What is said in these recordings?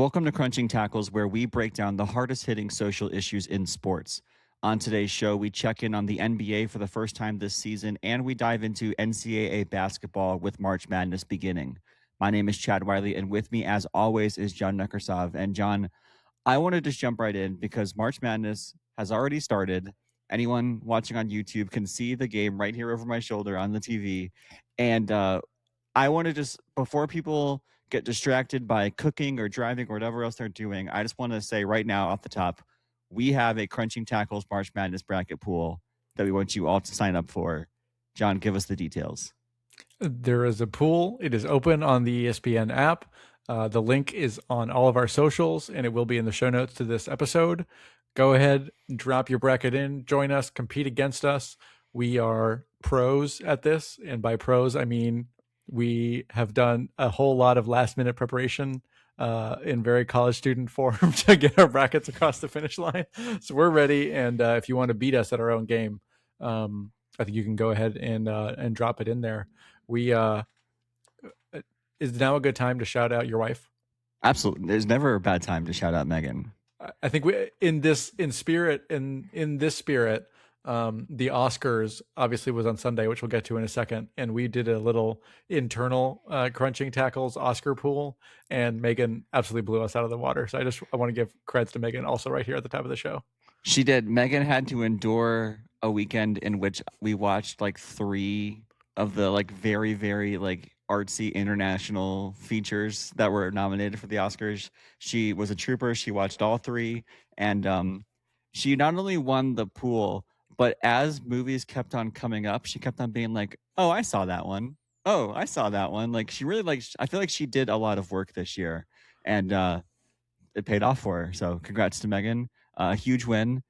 Welcome to Crunching Tackles, where we break down the hardest hitting social issues in sports. On today's show, we check in on the NBA for the first time this season, and we dive into NCAA basketball with March Madness beginning. My name is Chad Wiley, and with me, as always, is John Nukersov. And John, I want to just jump right in because March Madness has already started. Anyone watching on YouTube can see the game right here over my shoulder on the TV. And I want to just, before people get distracted by cooking or driving or whatever else they're doing, I just want to say right now off the top, we have a Crunching Tackles March Madness bracket pool that we want you all to sign up for. John, give us the details. There is a pool. It is open on the ESPN app. The link is on all of our socials, and it will be in the show notes to this episode. Go ahead, drop your bracket in, join us, compete against us. We are pros at this, and by pros, I mean we have done a whole lot of last-minute preparation in very college student form to get our brackets across the finish line. So we're ready, and if you want to beat us at our own game, I think you can go ahead and drop it in there. We is now a good time to shout out your wife? Absolutely. There's never a bad time to shout out Megan. I think we in this spirit, the Oscars obviously was on Sunday, which we'll get to in a second, and we did a little internal Crunching Tackles Oscar pool, and Megan absolutely blew us out of the water. So I want to give creds to Megan also right here at the top of the show. She did. Megan had to endure a weekend in which we watched like 3 of the like very, very like artsy international features that were nominated for the Oscars. She was a trooper. She watched all 3, and she not only won the pool, but as movies kept on coming up, she kept on being like, "Oh, I saw that one. Oh, I saw that one." Like she really I feel like she did a lot of work this year, and it paid off for her. So congrats to Megan. A huge win.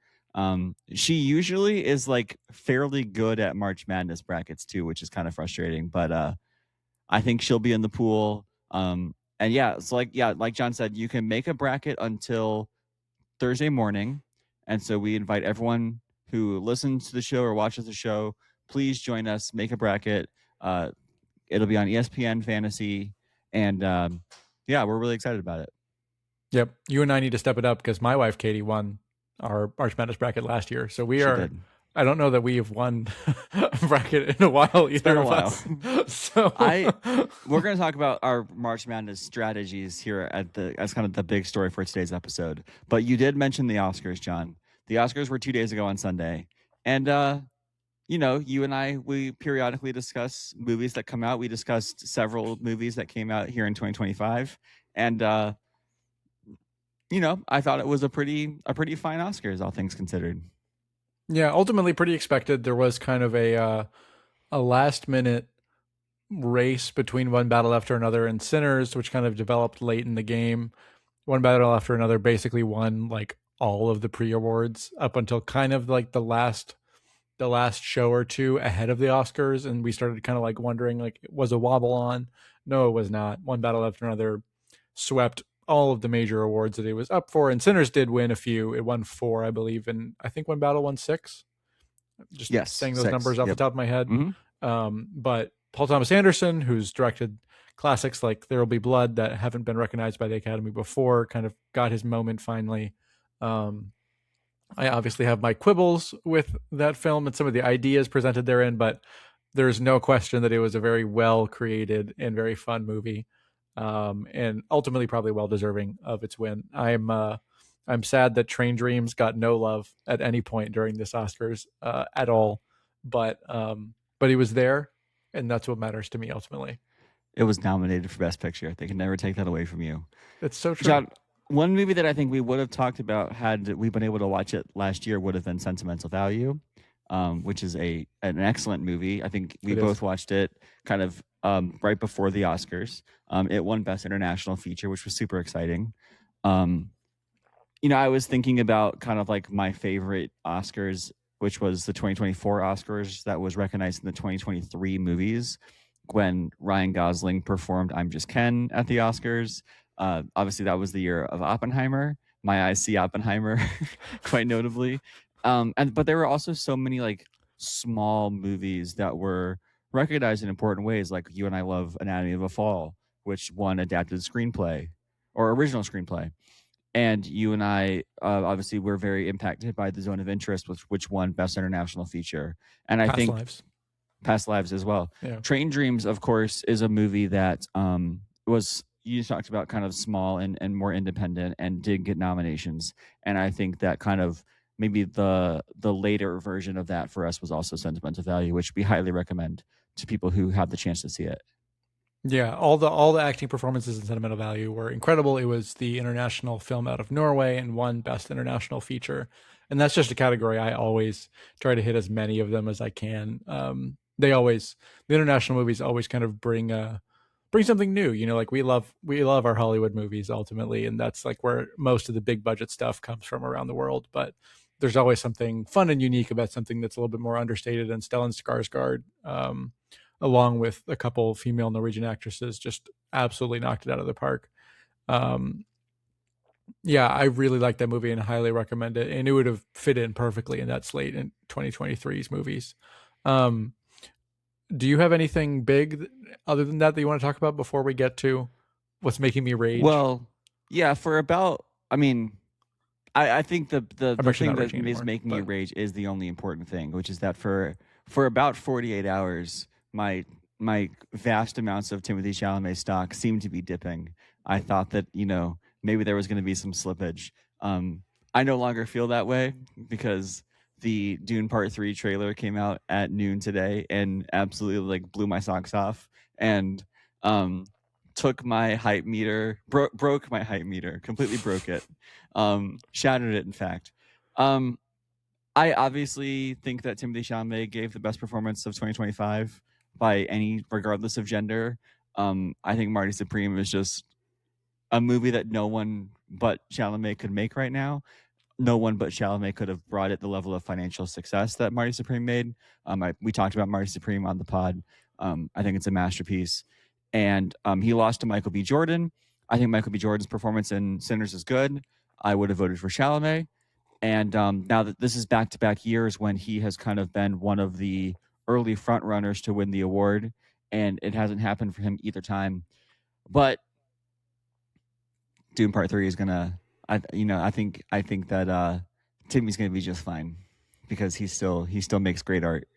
She usually is like fairly good at March Madness brackets too, which is kind of frustrating, but I think she'll be in the pool. And yeah, it's like John said, you can make a bracket until Thursday morning. And so we invite everyone who listens to the show or watches the show, please join us, make a bracket. It'll be on ESPN Fantasy. And yeah, we're really excited about it. Yep. You and I need to step it up because my wife, Katie, won our March Madness bracket last year. So we are, I don't know that we have won a bracket in a while either of us. So we're going to talk about our March Madness strategies here as kind of the big story for today's episode. But you did mention the Oscars, John. The Oscars were 2 days ago on Sunday. And, you and I, we periodically discuss movies that come out. We discussed several movies that came out here in 2025. And, I thought it was a pretty fine Oscars, all things considered. Yeah, ultimately pretty expected. There was kind of a last minute race between One Battle After Another and Sinners, which kind of developed late in the game. One Battle After Another basically won like all of the pre-awards up until kind of like the last show or two ahead of the Oscars, and we started kind of like wondering, like, was a wobble on? No, it was not. One Battle After Another swept all of the major awards that it was up for, and Sinners did win a few. It won 4, I believe, and I think One Battle won 6. Just saying those 6 numbers off the top of my head. Mm-hmm. But Paul Thomas Anderson, who's directed classics like There Will Be Blood that haven't been recognized by the Academy before, kind of got his moment finally. I obviously have my quibbles with that film and some of the ideas presented therein, but there's no question that it was a very well created and very fun movie. And ultimately probably well deserving of its win. I'm sad that Train Dreams got no love at any point during this Oscars at all, but he was there, and that's what matters to me ultimately. It was nominated for Best Picture. They can never take that away from you. It's so true. John, one movie that I think we would have talked about had we been able to watch it last year would have been Sentimental Value, which is an excellent movie. I think we both watched it kind of right before the Oscars. It won Best International Feature, which was super exciting. I was thinking about kind of like my favorite Oscars, which was the 2024 Oscars that was recognized in the 2023 movies when Ryan Gosling performed I'm Just Ken at the Oscars. Obviously, that was the year of Oppenheimer. My eyes see Oppenheimer, quite notably. But there were also so many like small movies that were recognized in important ways. Like you and I love Anatomy of a Fall, which won adapted screenplay, or original screenplay. And you and I obviously were very impacted by The Zone of Interest, which won Best International Feature. And I Past think lives. Past Lives as well. Yeah. Train Dreams, of course, is a movie that was, you talked about, kind of small and more independent, and did get nominations. And I think that kind of maybe the later version of that for us was also Sentimental Value, which we highly recommend to people who have the chance to see it. Yeah, all the acting performances in Sentimental Value were incredible. It was the international film out of Norway and won Best International Feature, and that's just a category I always try to hit as many of them as I can. The international movies always kind of bring something new. You know, like we love our Hollywood movies ultimately, and that's like where most of the big budget stuff comes from around the world. But there's always something fun and unique about something that's a little bit more understated. And Stellan Skarsgård, along with a couple female Norwegian actresses, just absolutely knocked it out of the park. Um, yeah, I really like that movie and highly recommend it. And it would have fit in perfectly in that slate in 2023's movies. Um, do you have anything big other than that you want to talk about before we get to what's making me rage? Well, yeah, for about, I mean, I think I'm the actually thing not that raging is anymore, making you but rage is the only important thing, which is that for about 48 hours, my vast amounts of Timothée Chalamet stock seemed to be dipping. I thought that, maybe there was going to be some slippage. I no longer feel that way, because the Dune Part 3 trailer came out at noon today and absolutely like blew my socks off, and um took my hype meter, broke my hype meter, completely broke it, shattered it, in fact. Um, I obviously think that Timothée Chalamet gave the best performance of 2025 by any, regardless of gender. I think Marty Supreme is just a movie that no one but Chalamet could make right now. No one but Chalamet could have brought it the level of financial success that Marty Supreme made. We talked about Marty Supreme on the pod. I think it's a masterpiece. And he lost to Michael B. Jordan. I think Michael B. Jordan's performance in Sinners is good. I would have voted for Chalamet. And now that this is back-to-back years when he has kind of been one of the early front runners to win the award, and it hasn't happened for him either time. But Dune Part 3 is gonna, I think that Timmy's gonna be just fine, because he still makes great art.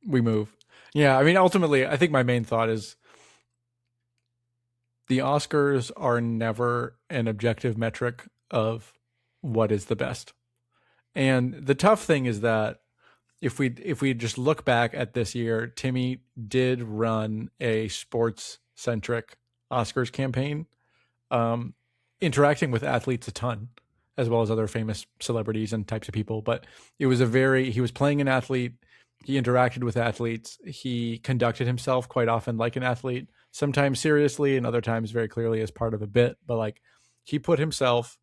we move. Yeah, I mean, ultimately, I think my main thought is the Oscars are never an objective metric of what is the best. And the tough thing is that if we just look back at this year, Timmy did run a sports centric Oscars campaign, um, interacting with athletes a ton, as well as other famous celebrities and types of people. But it was he was playing an athlete. He interacted with athletes. He conducted himself quite often like an athlete, sometimes seriously and other times very clearly as part of a bit. But like, he put himself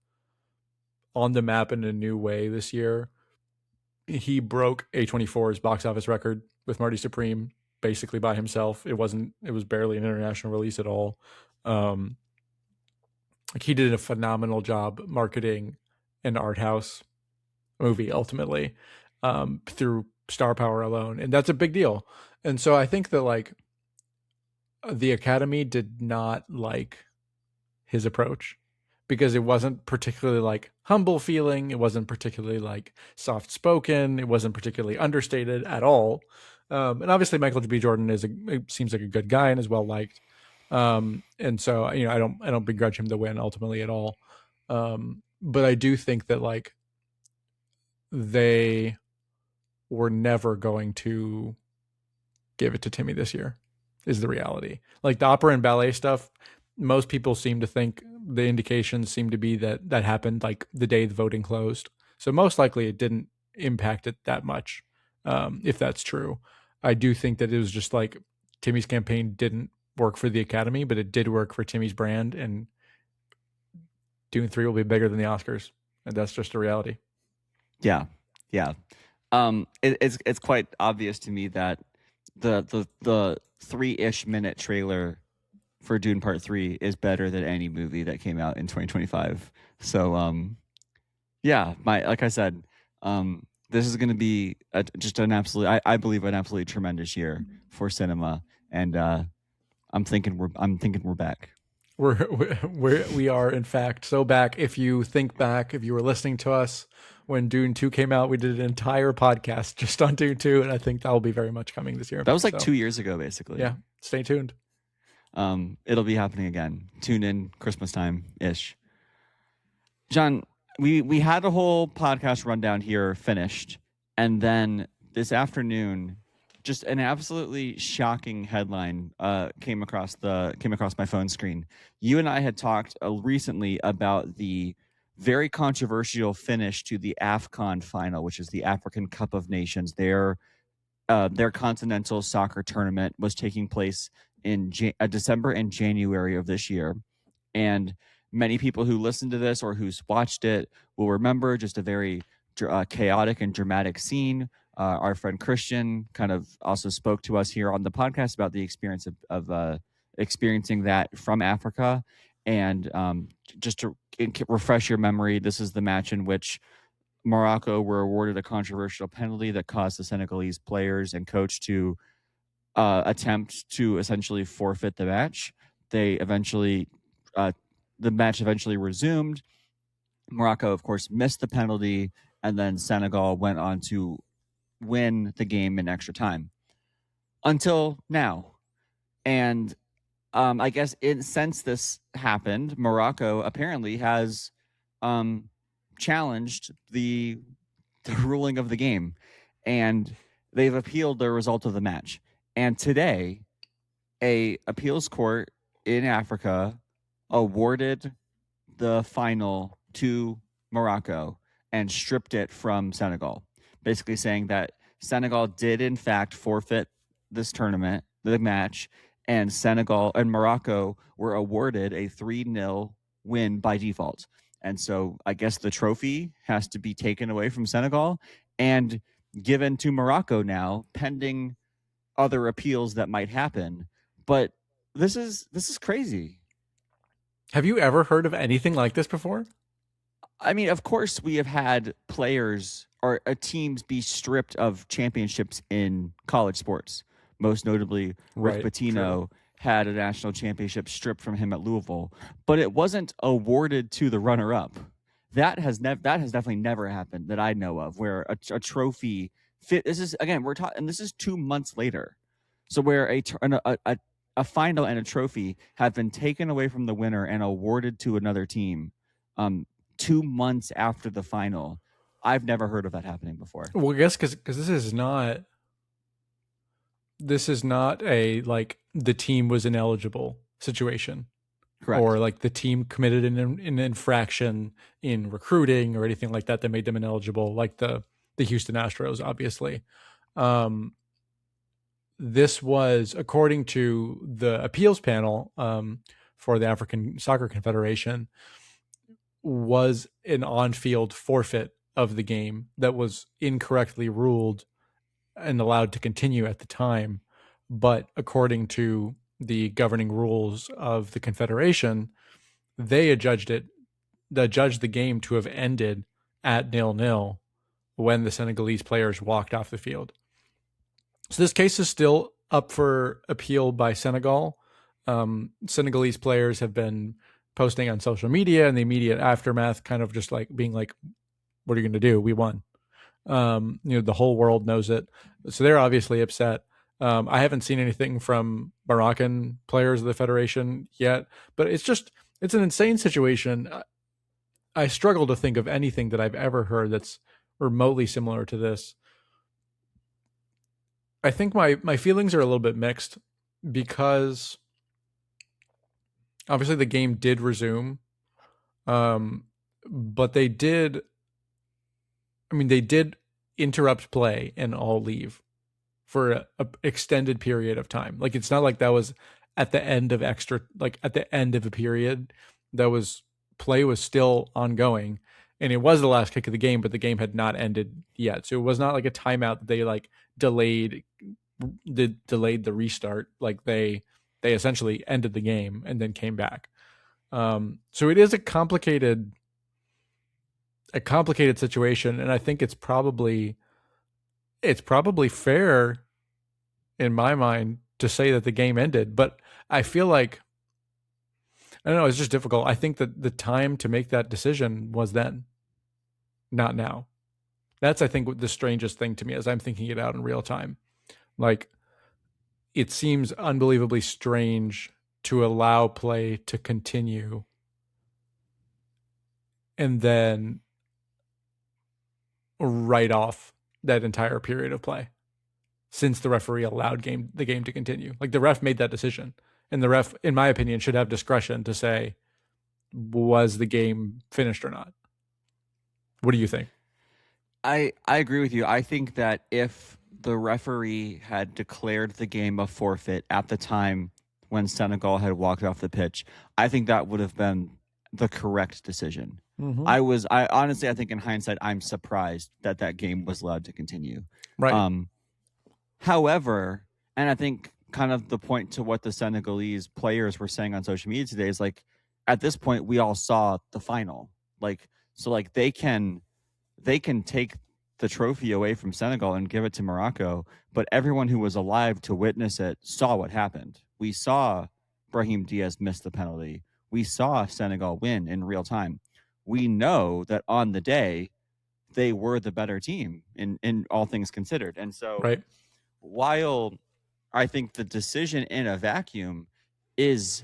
on the map in a new way this year. He broke A24's box office record with Marty Supreme basically by himself. It was barely an international release at all. Um, like, he did a phenomenal job marketing an art house movie ultimately, through star power alone, and that's a big deal. And so I think that like the Academy did not like his approach, because it wasn't particularly like humble feeling, it wasn't particularly like soft spoken, it wasn't particularly understated at all. And obviously Michael B. Jordan seems like a good guy and is well liked. And so I don't begrudge him the win ultimately at all. But I do think that like they were never going to give it to Timmy this year, is the reality. Like the opera and ballet stuff, most people seem to think, the indications seem to be that that happened like the day the voting closed. So most likely it didn't impact it that much, if that's true. I do think that it was just like Timmy's campaign didn't work for the Academy, but it did work for Timmy's brand, and Dune 3 will be bigger than the Oscars. And that's just a reality. Yeah, yeah. It's quite obvious to me that the 3-ish minute trailer for Dune Part 3 is better than any movie that came out in 2025. So yeah, like I said, this is going to be just an absolute, I believe, an absolutely tremendous year for cinema, and I'm thinking we're back. We are in fact so back. If you think back, if you were listening to us when Dune 2 came out, we did an entire podcast just on Dune 2, and I think that will be very much coming this year. That was like So 2 years ago, basically. yeah, stay tuned. It'll be happening again. Tune in Christmas time ish. John, we had a whole podcast rundown here finished, and then this afternoon, just an absolutely shocking headline came across my phone screen. You and I had talked recently about the very controversial finish to the AFCON final, which is the African Cup of Nations. Their continental soccer tournament was taking place in December and January of this year, and many people who listened to this or who's watched it will remember just a very chaotic and dramatic scene. Our friend Christian kind of also spoke to us here on the podcast about the experience of experiencing that from Africa. And just to refresh your memory, this is the match in which Morocco were awarded a controversial penalty that caused the Senegalese players and coach to attempt to essentially forfeit the match. They eventually, the match eventually resumed. Morocco, of course, missed the penalty, and then Senegal went on to win the game in extra time until now. And I guess since this happened, Morocco apparently has challenged the ruling of the game, and they've appealed the result of the match. And today, a appeals court in Africa awarded the final to Morocco and stripped it from Senegal, basically saying that Senegal did in fact forfeit this tournament, the match, and Senegal and Morocco were awarded a 3-0 win by default. And so I guess the trophy has to be taken away from Senegal and given to Morocco now, pending other appeals that might happen. But this is crazy. Have you ever heard of anything like this before? I mean, of course, we have had players or teams be stripped of championships in college sports. Most notably, Rick Pitino had a national championship stripped from him at Louisville, but it wasn't awarded to the runner-up. That has definitely never happened that I know of, where a trophy fit. This is again, we're talking, and this is 2 months later. So where a final and a trophy have been taken away from the winner and awarded to another team 2 months after the final. I've never heard of that happening before. Well, I guess because this is not a like the team was ineligible situation. Correct. Or like the team committed an infraction in recruiting or anything like that that made them ineligible, like the Houston Astros, obviously. This was, according to the appeals panel for the African Soccer Confederation, was an on-field forfeit of the game that was incorrectly ruled and allowed to continue at the time. But according to the governing rules of the Confederation, they adjudged the game to have ended at 0-0 when the Senegalese players walked off the field. So this case is still up for appeal by Senegal. Senegalese players have been posting on social media in the immediate aftermath, kind of just like being like, what are you going to do? We won. The whole world knows it. So they're obviously upset. I haven't seen anything from Moroccan players of the Federation yet, but it's an insane situation. I struggle to think of anything that I've ever heard that's remotely similar to this. I think my feelings are a little bit mixed because obviously the game did resume, but they did interrupt play and all leave for a extended period of time. Like, it's not like that was at the end of at the end of a period. Play was still ongoing, and it was the last kick of the game, but the game had not ended yet. So it was not like a timeout that they like delayed the restart. Like they essentially ended the game and then came back. So it is a complicated situation, and I think it's probably fair in my mind to say that the game ended, but I feel like I don't know. It's just difficult. I think that the time to make that decision was then, not now. That's, I think, the strangest thing to me as I'm thinking it out in real time. Like, it seems unbelievably strange to allow play to continue and then write off that entire period of play since the referee allowed the game to continue. Like, the ref made that decision, and the ref, in my opinion, should have discretion to say, was the game finished or not? What do you think? I agree with you. I think that if the referee had declared the game a forfeit at the time when Senegal had walked off the pitch, I think that would have been the correct decision. Mm-hmm. I honestly, I think in hindsight, I'm surprised that that game was allowed to continue. Right. However, and I think kind of the point to what the Senegalese players were saying on social media today is like, at this point, we all saw the final. Like, so like they can take the trophy away from Senegal and give it to Morocco, but everyone who was alive to witness it saw what happened. We saw Brahim Diaz miss the penalty. We saw Senegal win in real time. We know that on the day, they were the better team in all things considered. And so Right. while I think the decision in a vacuum is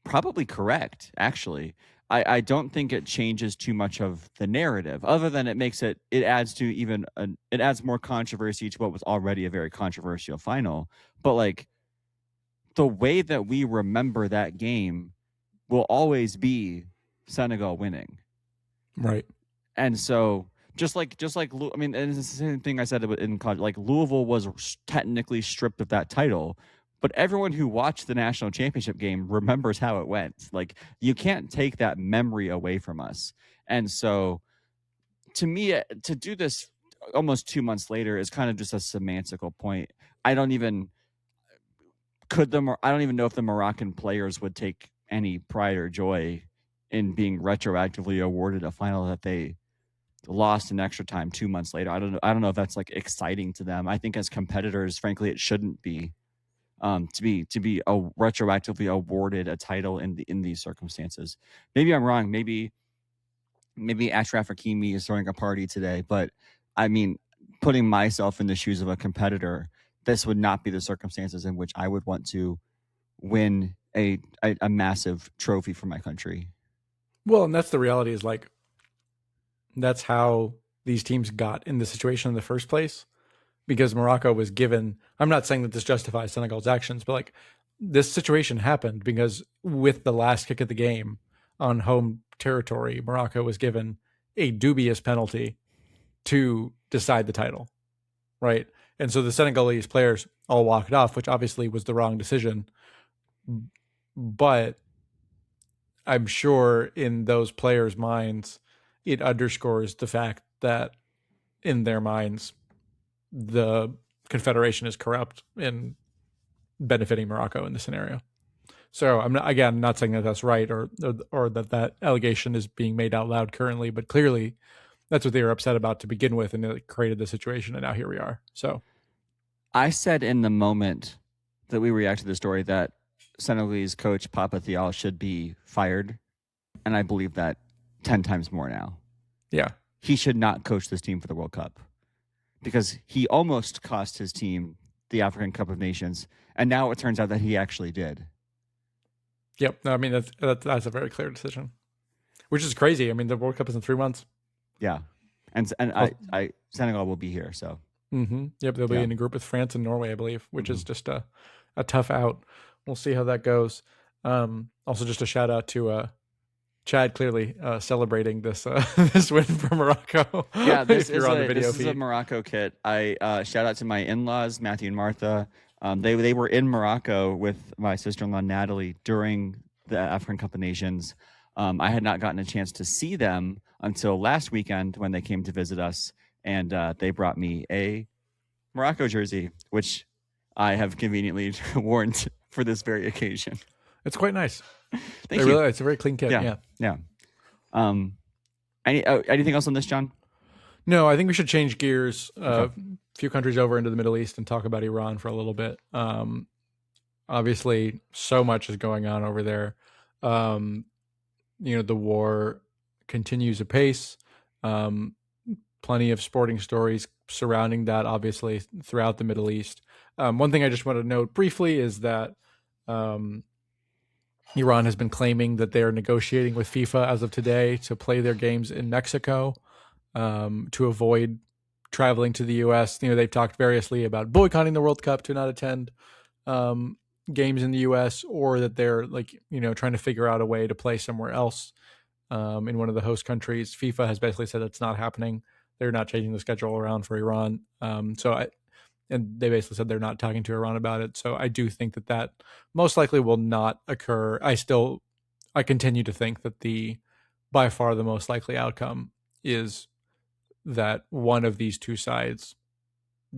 probably correct, actually, I don't think it changes too much of the narrative, other than it makes it adds more controversy to what was already a very controversial final. But like the way that we remember that game will always be Senegal winning. Right. And so just like I mean, and it's the same thing I said in college. Like Louisville was technically stripped of that title, but everyone who watched the national championship game remembers how it went. Like you can't take that memory away from us. And so to me, to do this almost 2 months later is kind of just a semantical point. I don't even know if the Moroccan players would take any pride or joy in being retroactively awarded a final that they lost in extra time 2 months later. I don't know if that's like exciting to them. I think as competitors, frankly, it shouldn't be. To be retroactively awarded a title in these circumstances. Maybe I'm wrong. Maybe Ashraf Hakimi is throwing a party today, but I mean, putting myself in the shoes of a competitor, this would not be the circumstances in which I would want to win a massive trophy for my country. Well, and that's the reality, is like, that's how these teams got in the situation in the first place. Because Morocco was given, I'm not saying that this justifies Senegal's actions, but like this situation happened because with the last kick of the game on home territory, Morocco was given a dubious penalty to decide the title, right? And so the Senegalese players all walked off, which obviously was the wrong decision. But I'm sure in those players' minds, it underscores the fact that in their minds, the Confederation is corrupt in benefiting Morocco in this scenario. So I'm not saying that that's right or that allegation is being made out loud currently, but clearly that's what they were upset about to begin with, and it created the situation, and now here we are. So I said in the moment that we reacted to the story that Senegalese coach Papa Thial should be fired, and I believe that 10 times more now. Yeah. He should not coach this team for the World Cup, because he almost cost his team the African Cup of Nations, and now it turns out that he actually did. Yep. No, I mean, that's a very clear decision, which is crazy. I mean, the World Cup is in 3 months. Yeah, and Senegal will be here, so. Mm-hmm. Yep, they'll be in a group with France and Norway, I believe, which is just a tough out. We'll see how that goes. Also, just a shout out to Chad, clearly celebrating this this win for Morocco. Yeah, this is a Morocco kit. I shout out to my in-laws, Matthew and Martha. They were in Morocco with my sister-in-law Natalie during the African Cup of Nations. I had not gotten a chance to see them until last weekend when they came to visit us, and they brought me a Morocco jersey, which I have conveniently worn for this very occasion. It's quite nice. Thank you. It's a very clean kit. Yeah. Anything else on this, John? No, I think we should change gears a few countries over into the Middle East and talk about Iran for a little bit. Obviously, so much is going on over there. Um, the war continues apace. Um, Plenty of sporting stories surrounding that, obviously, throughout the Middle East. One thing I just want to note briefly is that um, Iran has been claiming that they are negotiating with FIFA as of today to play their games in Mexico to avoid traveling to the U.S. They've talked variously about boycotting the World Cup to not attend um, games in the U.S., or that they're trying to figure out a way to play somewhere else in one of the host countries. FIFA has basically said that's not happening. They're not changing the schedule around for Iran. And they basically said they're not talking to Iran about it. So I do think that most likely will not occur. I continue to think that by far the most likely outcome is that one of these two sides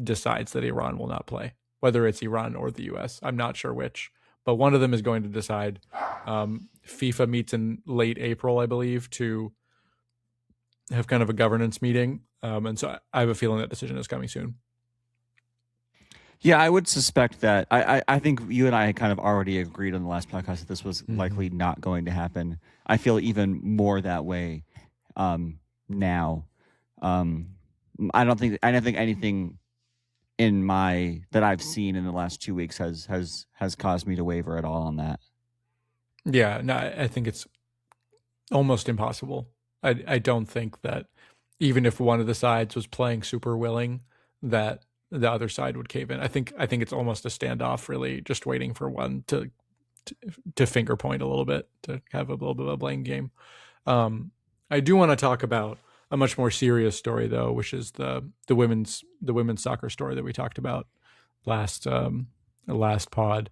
decides that Iran will not play, whether it's Iran or the US. I'm not sure which, but one of them is going to decide. FIFA meets in late April, I believe, to have kind of a governance meeting. And so I have a feeling that decision is coming soon. Yeah, I would suspect that. I think you and I had kind of already agreed on the last podcast that this was likely not going to happen. I feel even more that way now. I don't think anything that I've seen in the last 2 weeks has caused me to waver at all on that. Yeah, no, I think it's almost impossible. I don't think that even if one of the sides was playing super willing, that the other side would cave in. I think it's almost a standoff, really, just waiting for one to finger point a little bit, to have a little bit of a blame game. I do want to talk about a much more serious story, though, which is the women's soccer story that we talked about last pod.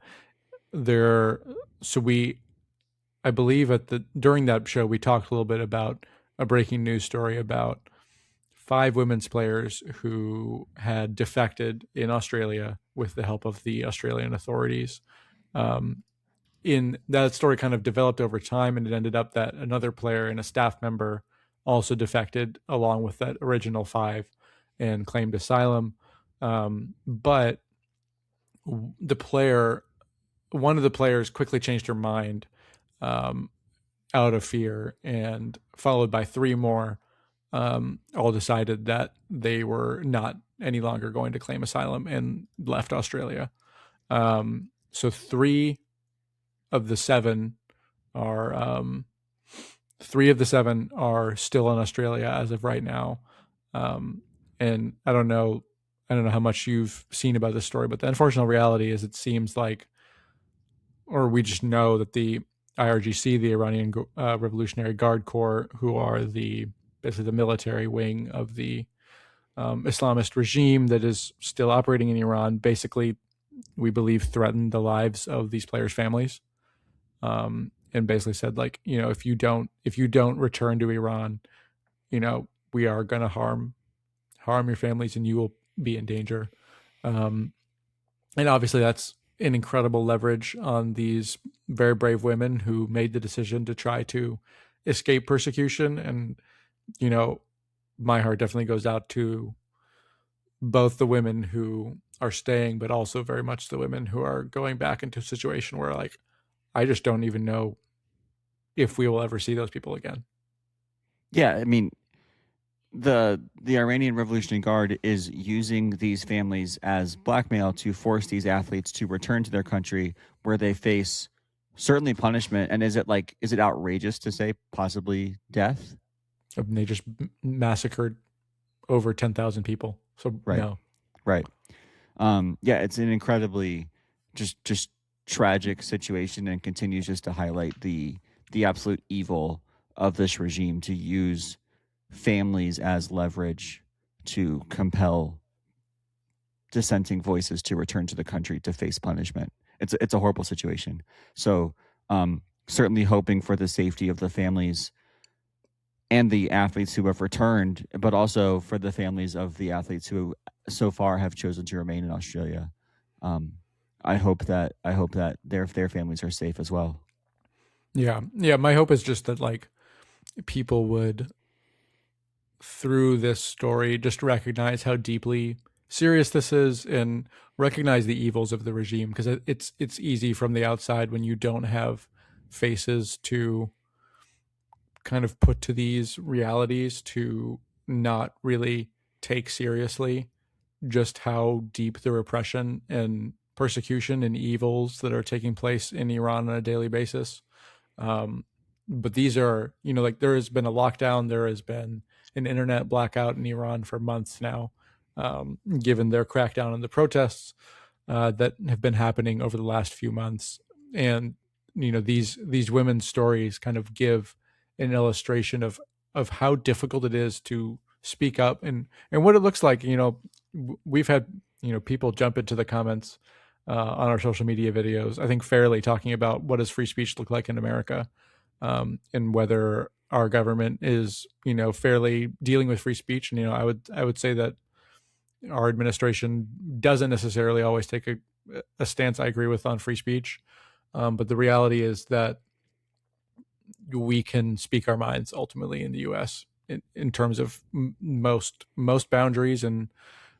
I believe during that show we talked a little bit about a breaking news story about 5 women's players who had defected in Australia with the help of the Australian authorities. In that story kind of developed over time, and it ended up that another player and a staff member also defected along with that original 5 and claimed asylum. But one of the players quickly changed her mind out of fear, and followed by 3 more, all decided that they were not any longer going to claim asylum and left Australia. So 3 of the 7 are 3 of the 7 are still in Australia as of right now. And I don't know how much you've seen about this story, but the unfortunate reality is it seems like, or we just know that the IRGC, the Iranian Revolutionary Guard Corps, who are basically the military wing of the Islamist regime that is still operating in Iran, basically, we believe, threatened the lives of these players' families, and basically said, if you don't return to Iran, we are going to harm your families and you will be in danger. And obviously that's an incredible leverage on these very brave women who made the decision to try to escape persecution. And, my heart definitely goes out to both the women who are staying, but also very much the women who are going back into a situation where, I just don't even know if we will ever see those people again. Yeah, I mean, the Iranian Revolutionary Guard is using these families as blackmail to force these athletes to return to their country, where they face certainly punishment. And is it outrageous to say possibly death? And they just massacred over 10,000 people. So right. No. Right. Yeah, it's an incredibly just tragic situation, and continues just to highlight the absolute evil of this regime to use families as leverage to compel dissenting voices to return to the country to face punishment. It's a horrible situation. So certainly hoping for the safety of the families and the athletes who have returned, but also for the families of the athletes who so far have chosen to remain in Australia. I hope that their families are safe as well. Yeah. My hope is just that people would, through this story, just recognize how deeply serious this is and recognize the evils of the regime, because it's easy from the outside, when you don't have faces to kind of put to these realities, to not really take seriously just how deep the repression and persecution and evils that are taking place in Iran on a daily basis. But these are, like there has been a lockdown, there has been an internet blackout in Iran for months now, given their crackdown on the protests that have been happening over the last few months. And these women's stories kind of give an illustration of how difficult it is to speak up, and what it looks like. We've had people jump into the comments on our social media videos, I think fairly, talking about what does free speech look like in America, and whether our government is fairly dealing with free speech. And I would say that our administration doesn't necessarily always take a stance I agree with on free speech, but the reality is that we can speak our minds ultimately in the U.S. in terms of most boundaries and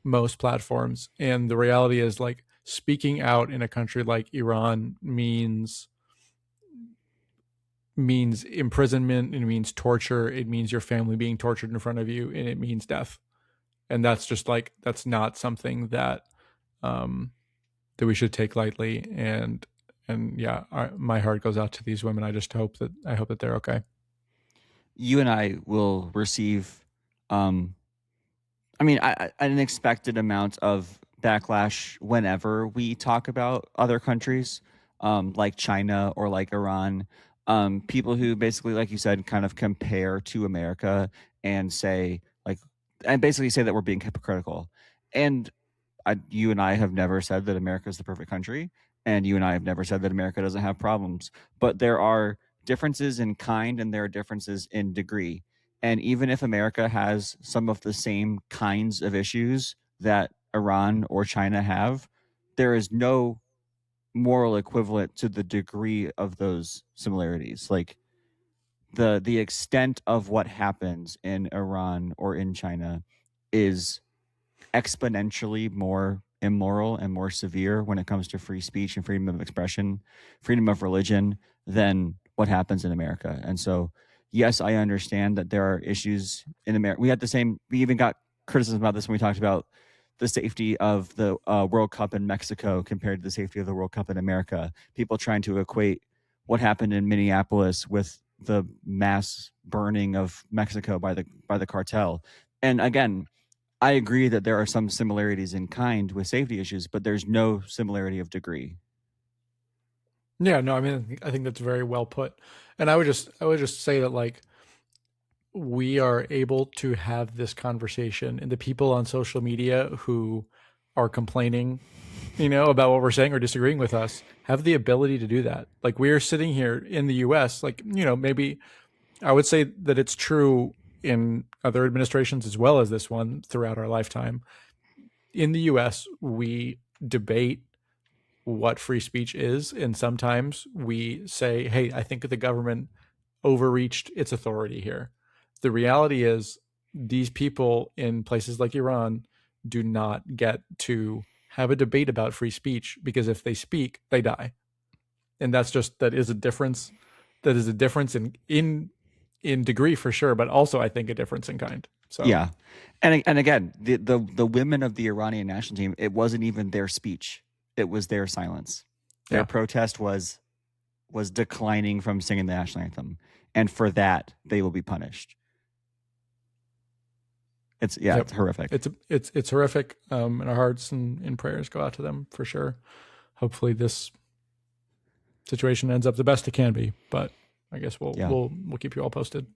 most platforms. And the reality is, like, speaking out in a country like Iran means imprisonment, it means torture, it means your family being tortured in front of you, and it means death. And that's just like, that's not something that that we should take lightly. And yeah, my heart goes out to these women. I hope that they're okay. You and I will receive, an unexpected amount of backlash whenever we talk about other countries, like China or like Iran. People who basically, like you said, kind of compare to America and say, and basically say that we're being hypocritical. And you and I have never said that America is the perfect country, and you and I have never said that America doesn't have problems. But there are differences in kind, and there are differences in degree. And even if America has some of the same kinds of issues that Iran or China have, there is no moral equivalent to the degree of those similarities. Like the extent of what happens in Iran or in China is exponentially more immoral and more severe when it comes to free speech and freedom of expression, freedom of religion, than what happens in America. And so, yes, I understand that there are issues in America. We even got criticism about this when we talked about the safety of the World Cup in Mexico compared to the safety of the World Cup in America. People trying to equate what happened in Minneapolis with the mass burning of Mexico by the cartel. And again, I agree that there are some similarities in kind with safety issues, but there's no similarity of degree. Yeah, no, I mean, I think that's very well put. And I would just say that, like, we are able to have this conversation, and the people on social media who are complaining, about what we're saying or disagreeing with us, have the ability to do that. Like, we're sitting here in the US, like, maybe I would say that it's true in other administrations as well as this one throughout our lifetime. In the US, we debate what free speech is, and sometimes we say, hey, I think the government overreached its authority here. The reality is, these people in places like Iran do not get to have a debate about free speech, because if they speak, they die. And that is a difference. That is a difference in degree for sure, but also I think a difference in kind. So yeah, and again, the women of the Iranian national team, it wasn't even their speech; it was their silence. Their protest was declining from singing the national anthem, and for that they will be punished. It's horrific. It's horrific. And our hearts and prayers go out to them for sure. Hopefully this situation ends up the best it can be, but I guess we'll keep you all posted.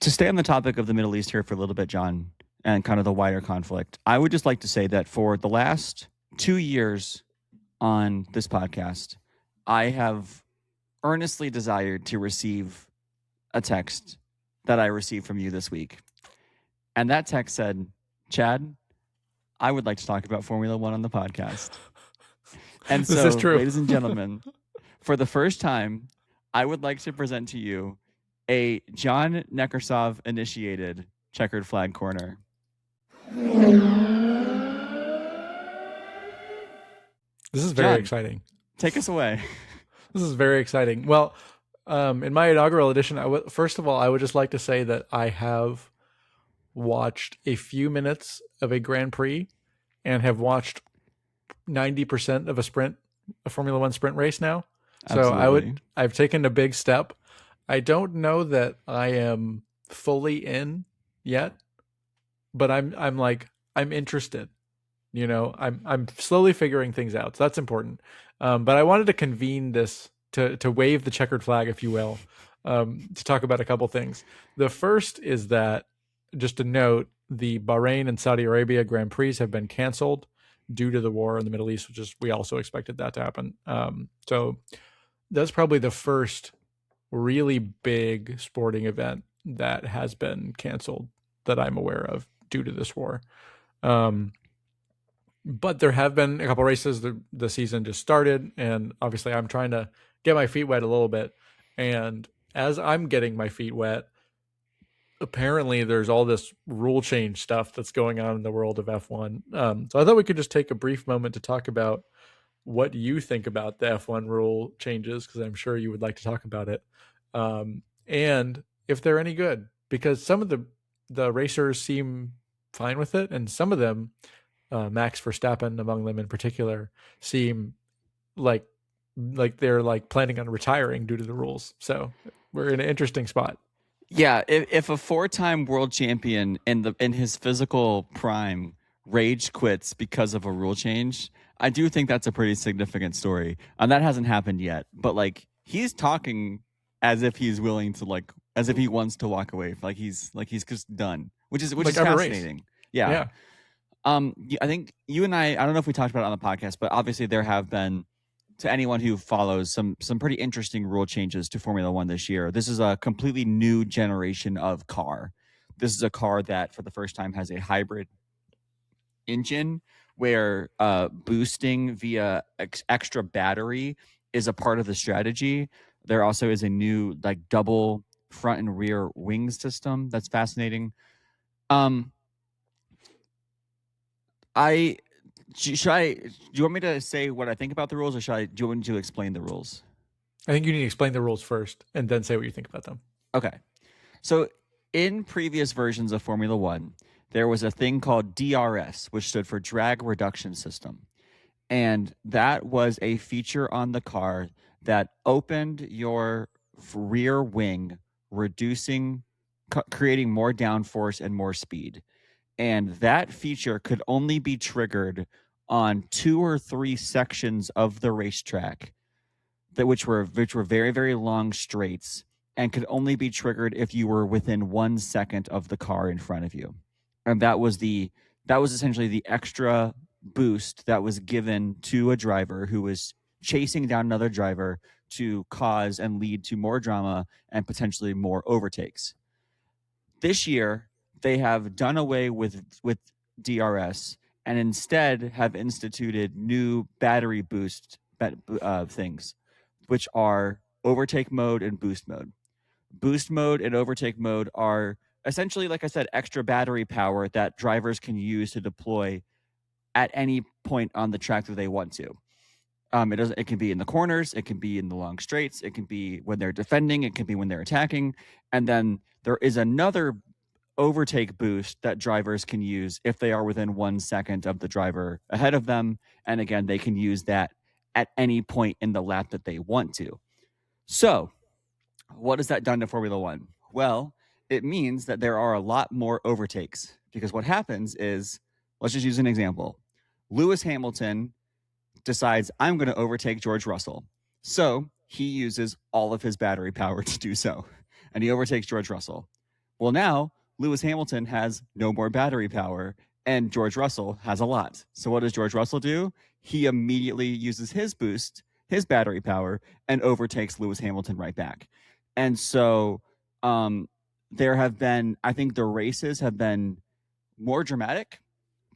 To stay on the topic of the Middle East here for a little bit, John, and kind of the wider conflict, I would just like to say that for the last 2 years on this podcast, I have earnestly desired to receive a text that I received from you this week. And that text said, Chad, I would like to talk about Formula One on the podcast. And this is true. Ladies and gentlemen, for the first time, I would like to present to you a John Nekrasov initiated checkered flag corner. This is very exciting. Take us away. This is very exciting. Well, in my inaugural edition, first of all, I would just like to say that I have watched a few minutes of a Grand Prix and have watched 90% of a Formula One sprint race now. So Absolutely. I've taken a big step. I don't know that I am fully in yet, but I'm interested. I'm slowly figuring things out. So that's important. But I wanted to convene this to wave the checkered flag, if you will, to talk about a couple things. The first is that, just a note, the Bahrain and Saudi Arabia Grand Prix have been canceled due to the war in the Middle East, which is, we also expected that to happen. So that's probably the first really big sporting event that has been canceled that I'm aware of due to this war. But there have been a couple races. The season just started, and obviously I'm trying to get my feet wet a little bit. And as I'm getting my feet wet, apparently there's all this rule change stuff that's going on in the world of F1. So I thought we could just take a brief moment to talk about what you think about the F1 rule changes, because I'm sure you would like to talk about it, and if they're any good. Because some of the racers seem fine with it, and some of them, Max Verstappen among them in particular, seem like they're like planning on retiring due to the rules. So we're in an interesting spot. Yeah, if a four-time world champion in his physical prime rage quits because of a rule change, I do think that's a pretty significant story. And that hasn't happened yet, but like he's talking as if he's willing to as if he wants to walk away, like he's just done, which is fascinating. Yeah. Yeah. I think you and I don't know if we talked about it on the podcast, but obviously there have been, to anyone who follows, some pretty interesting rule changes to Formula One this year. This is a completely new generation of car. This is a car that for the first time has a hybrid engine where boosting via extra battery is a part of the strategy. There also is a new like double front and rear wing system that's fascinating. I should I do you want me to say what I think about the rules, or do you want me to explain the rules? I think you need to explain the rules first and then say what you think about them. Okay. So in previous versions of Formula One, there was a thing called DRS, which stood for drag reduction system. And that was a feature on the car that opened your rear wing, creating more downforce and more speed. And that feature could only be triggered on 2 or 3 sections of the racetrack, which were very, very long straights, and could only be triggered if you were within 1 second of the car in front of you. And that was essentially the extra boost that was given to a driver who was chasing down another driver to cause and lead to more drama and potentially more overtakes. This year, they have done away with DRS and instead have instituted new battery boost things, which are overtake mode and boost mode. Boost mode and overtake mode are essentially, like I said, extra battery power that drivers can use to deploy at any point on the track that they want to. It can be in the corners, it can be in the long straights, it can be when they're defending, it can be when they're attacking, and then there is another overtake boost that drivers can use if they are within 1 second of the driver ahead of them, and again, they can use that at any point in the lap that they want to. So, what has that done to Formula One? Well, it means that there are a lot more overtakes, because what happens is, let's just use an example. Lewis Hamilton decides, I'm going to overtake George Russell. So he uses all of his battery power to do so, and he overtakes George Russell. Well, now Lewis Hamilton has no more battery power, and George Russell has a lot. So what does George Russell do? He immediately uses his boost, his battery power, and overtakes Lewis Hamilton right back. And so there have been, I think the races have been more dramatic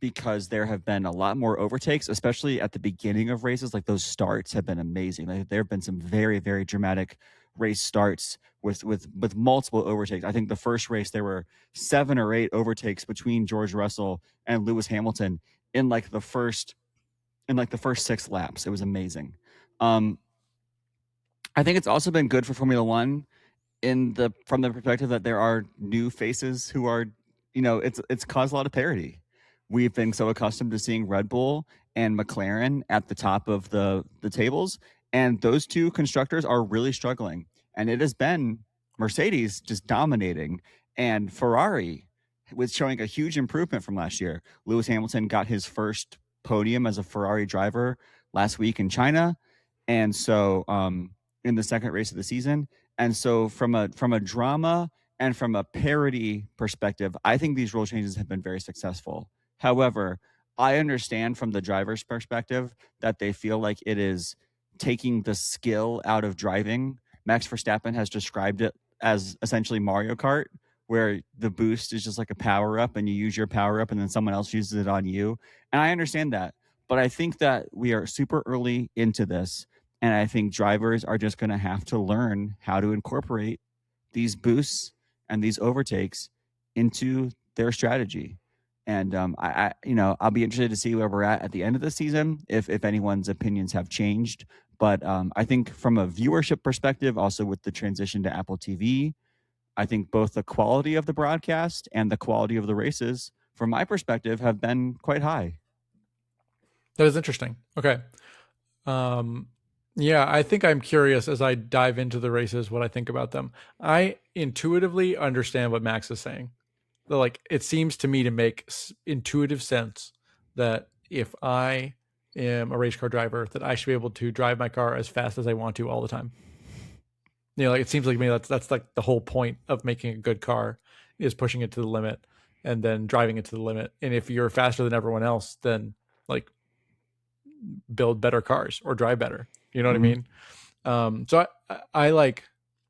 because there have been a lot more overtakes, especially at the beginning of races. Like those starts have been amazing. Like, there have been some very, very dramatic race starts with multiple overtakes. I think the first race there were 7 or 8 overtakes between George Russell and Lewis Hamilton in like the first 6 laps. It was amazing. I think it's also been good for Formula One from the perspective that there are new faces who are, it's caused a lot of parity. We've been so accustomed to seeing Red Bull and McLaren at the top of the tables, and those two constructors are really struggling. And it has been Mercedes just dominating, and Ferrari was showing a huge improvement from last year. Lewis Hamilton got his first podium as a Ferrari driver last week in China, and so in the second race of the season. And so from a drama and from a parody perspective, I think these rule changes have been very successful. However, I understand from the driver's perspective that they feel like it is taking the skill out of driving. Max Verstappen has described it as essentially Mario Kart, where the boost is just like a power up and you use your power up and then someone else uses it on you. And I understand that. But I think that we are super early into this. And I think drivers are just going to have to learn how to incorporate these boosts and these overtakes into their strategy. And I'll be interested to see where we're at the end of the season, if anyone's opinions have changed. But I think from a viewership perspective, also with the transition to Apple TV, I think both the quality of the broadcast and the quality of the races, from my perspective, have been quite high. That is interesting. Okay. Yeah, I think I'm curious as I dive into the races what I think about them. I intuitively understand what Max is saying. Like, it seems to me to make intuitive sense that if I am a race car driver, that I should be able to drive my car as fast as I want to all the time. Like, it seems like to me that's like the whole point of making a good car, is pushing it to the limit and then driving it to the limit. And if you're faster than everyone else, then like build better cars or drive better. You know what I mean? So I like,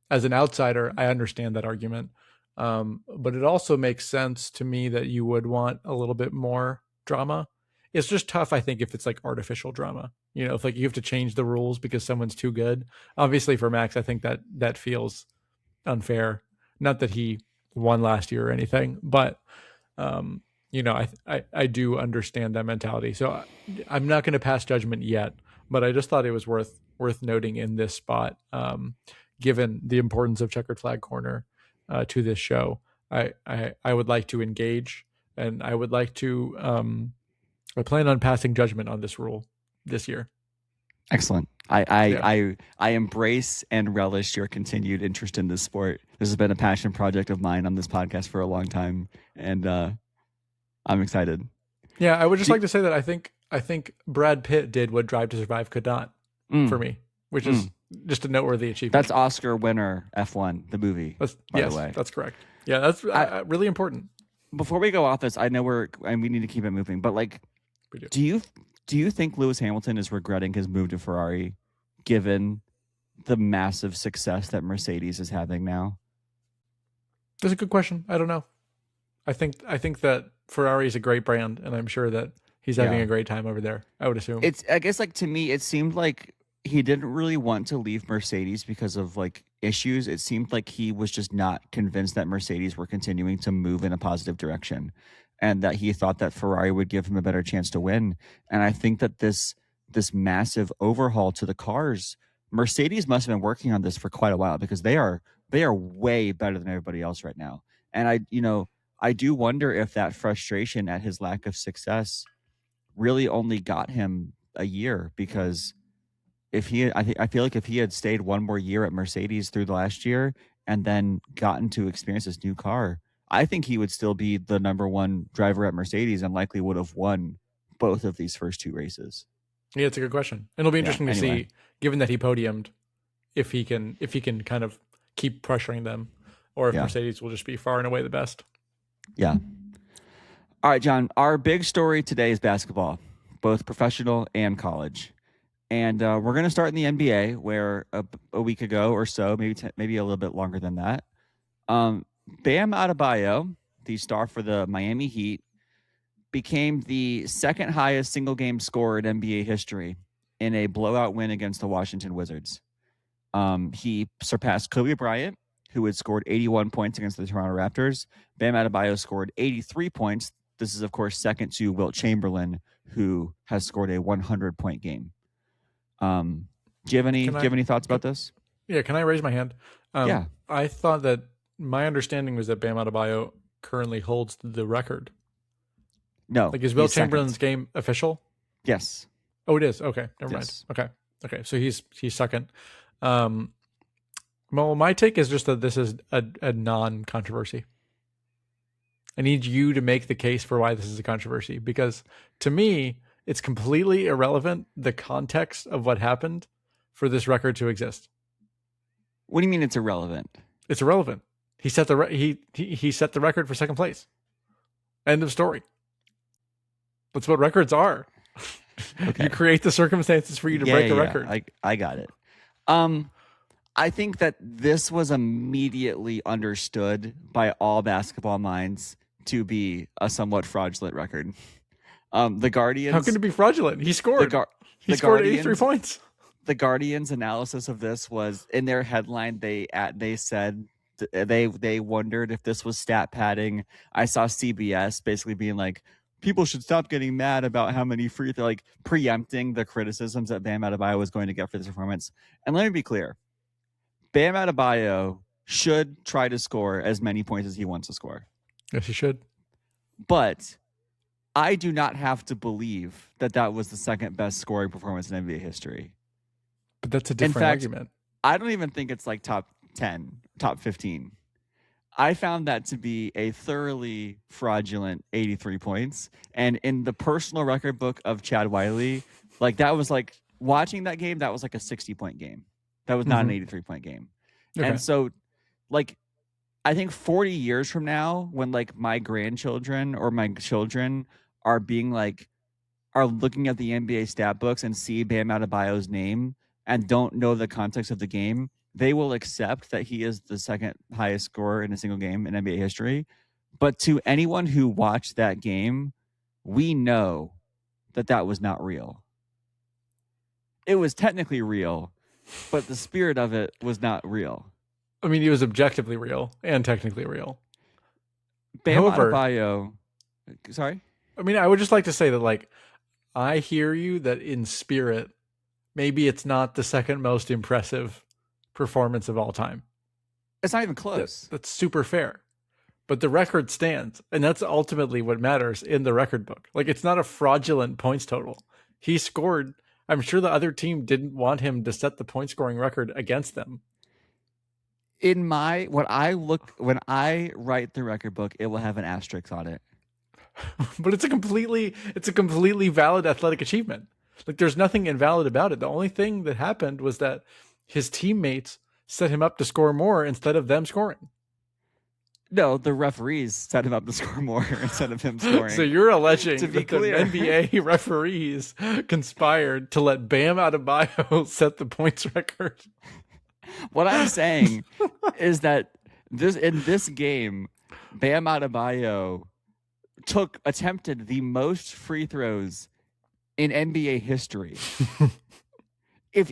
as an outsider, I understand that argument. But it also makes sense to me that you would want a little bit more drama. It's just tough, I think, if it's like artificial drama. If like you have to change the rules because someone's too good. Obviously for Max, I think that feels unfair. Not that he won last year or anything, but I do understand that mentality. So I'm not going to pass judgment yet, but I just thought it was worth noting in this spot, given the importance of Checkered Flag Corner to this show. I would like to engage, and I would like to. I plan on passing judgment on this rule this year. Excellent. I embrace and relish your continued interest in this sport. This has been a passion project of mine on this podcast for a long time, and I'm excited. Yeah, I would just like to say that I think Brad Pitt did what Drive to Survive could not for me, which is just a noteworthy achievement. That's Oscar winner F1, the movie. By the way, that's correct. Yeah, that's really important. Before we go off this, I know we need to keep it moving, but like, do you think Lewis Hamilton is regretting his move to Ferrari, given the massive success that Mercedes is having now? That's a good question. I don't know. I think that Ferrari is a great brand, and I'm sure that he's having a great time over there. I would assume. I guess, like, to me, it seemed like he didn't really want to leave Mercedes because of like issues. It seemed like he was just not convinced that Mercedes were continuing to move in a positive direction, and that he thought that Ferrari would give him a better chance to win. And I think that this massive overhaul to the cars, Mercedes must have been working on this for quite a while, because they are way better than everybody else right now. And I do wonder if that frustration at his lack of success really only got him a year, because I feel like if he had stayed one more year at Mercedes through the last year and then gotten to experience this new car, I think he would still be the number one driver at Mercedes and likely would have won both of these first two races. Yeah, it's a good question. And it'll be interesting to see, given that he podiumed, if he can kind of keep pressuring them, or if Mercedes will just be far and away the best. Yeah. All right, John, our big story today is basketball, both professional and college. And we're going to start in the NBA, where a week ago or so, maybe a little bit longer than that, Bam Adebayo, the star for the Miami Heat, became the second highest single game scorer in NBA history in a blowout win against the Washington Wizards. He surpassed Kobe Bryant, who had scored 81 points against the Toronto Raptors. Bam Adebayo scored 83 points. This is, of course, second to Wilt Chamberlain, who has scored a 100-point game. Do you have any thoughts about this? Yeah, can I raise my hand? Yeah. I thought that my understanding was that Bam Adebayo currently holds the record. No, Like, is Will he's Chamberlain's second. game official? Yes. Oh, it is. Okay, never mind. Yes. Okay. So he's second. Um, well, my take is just that this is a non-controversy. I need you to make the case for why this is a controversy, because to me, it's completely irrelevant the context of what happened for this record to exist. What do you mean it's irrelevant? It's irrelevant. He set the he set the record for second place. End of story. That's what records are. Okay. You create the circumstances for you to break a record. I got it. I think that this was immediately understood by all basketball minds to be a somewhat fraudulent record. The Guardians. How can it be fraudulent? He scored. He scored 83 points. The Guardians' analysis of this was in their headline. They said they wondered if this was stat padding. I saw CBS basically being like, people should stop getting mad about how many free throws, like preempting the criticisms that Bam Adebayo was going to get for this performance. And let me be clear. Bam Adebayo should try to score as many points as he wants to score. Yes, he should. But I do not have to believe that that was the second best scoring performance in NBA history. But that's a different argument. I don't even think it's like top 10, top 15. I found that to be a thoroughly fraudulent 83 points. And in the personal record book of Chad Wiley, like that was like watching that game, that was like a 60-point game. That was not an 83-point game. Okay. And so like I think 40 years from now, when like my grandchildren or my children are being like, are looking at the NBA stat books and see Bam Adebayo's name and don't know the context of the game, they will accept that he is the second highest scorer in a single game in NBA history. But to anyone who watched that game, we know that that was not real. It was technically real, but the spirit of it was not real. I mean, it was objectively real and technically real. Bam Adebayo, sorry? I mean, I would just like to say that, like, I hear you that in spirit, maybe it's not the second most impressive performance of all time. It's not even close. That's super fair. But the record stands, and that's ultimately what matters in the record book. Like, it's not a fraudulent points total. He scored. I'm sure the other team didn't want him to set the point scoring record against them. In when I write the record book, it will have an asterisk on it. But it's a completely valid athletic achievement. Like, there's nothing invalid about it. The only thing that happened was that his teammates set him up to score more instead of them scoring. No, the referees set him up to score more instead of him scoring. So you're alleging that the NBA referees conspired to let Bam Adebayo set the points record. What I'm saying is that in this game, Bam Adebayo attempted the most free throws in NBA history.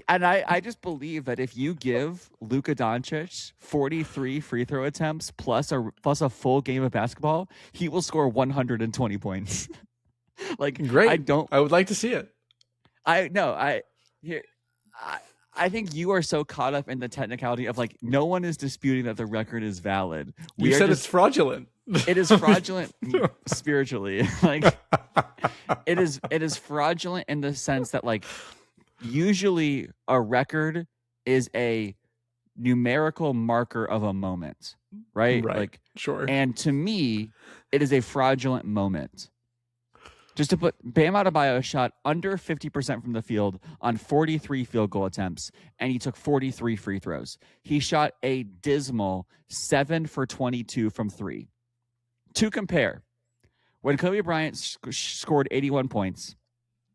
I just believe that if you give Luka Doncic 43 free throw attempts plus a full game of basketball, he will score 120 points. Like, great. I would like to see it. I think you are so caught up in the technicality of, like, no one is disputing that the record is valid. You said it's fraudulent. It is fraudulent spiritually. Like, it is fraudulent in the sense that, like, usually a record is a numerical marker of a moment, right? Like, sure. And to me, it is a fraudulent moment. Just to put, Bam Adebayo shot under 50% from the field on 43 field goal attempts, and he took 43 free throws. He shot a dismal 7 for 22 from 3. To compare, when Kobe Bryant scored 81 points,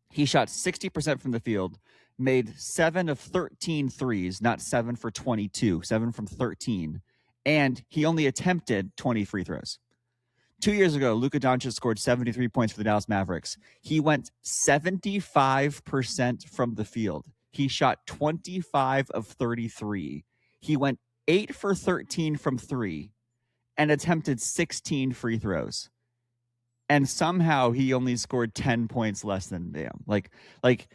he shot 60% from the field, made 7 of 13 threes, not 7 for 22, 7 from 13, and he only attempted 20 free throws. 2 years ago, Luka Doncic scored 73 points for the Dallas Mavericks. He went 75% from the field. He shot 25 of 33. He went 8 for 13 from 3 and attempted 16 free throws. And somehow he only scored 10 points less than Bam. Like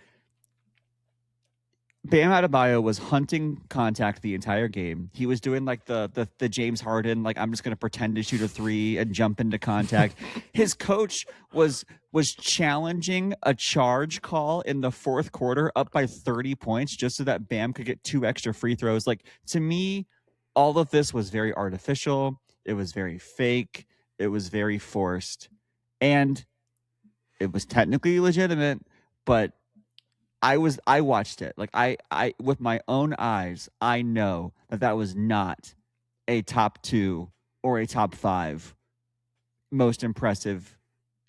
Bam Adebayo was hunting contact the entire game. He was doing like the James Harden, like I'm just going to pretend to shoot a three and jump into contact. His coach was challenging a charge call in the fourth quarter up by 30 points just so that Bam could get 2 extra free throws. Like, to me, all of this was very artificial. It was very fake. It was very forced. And it was technically legitimate, but I watched it. Like, I with my own eyes, I know that was not a top 2 or a top 5 most impressive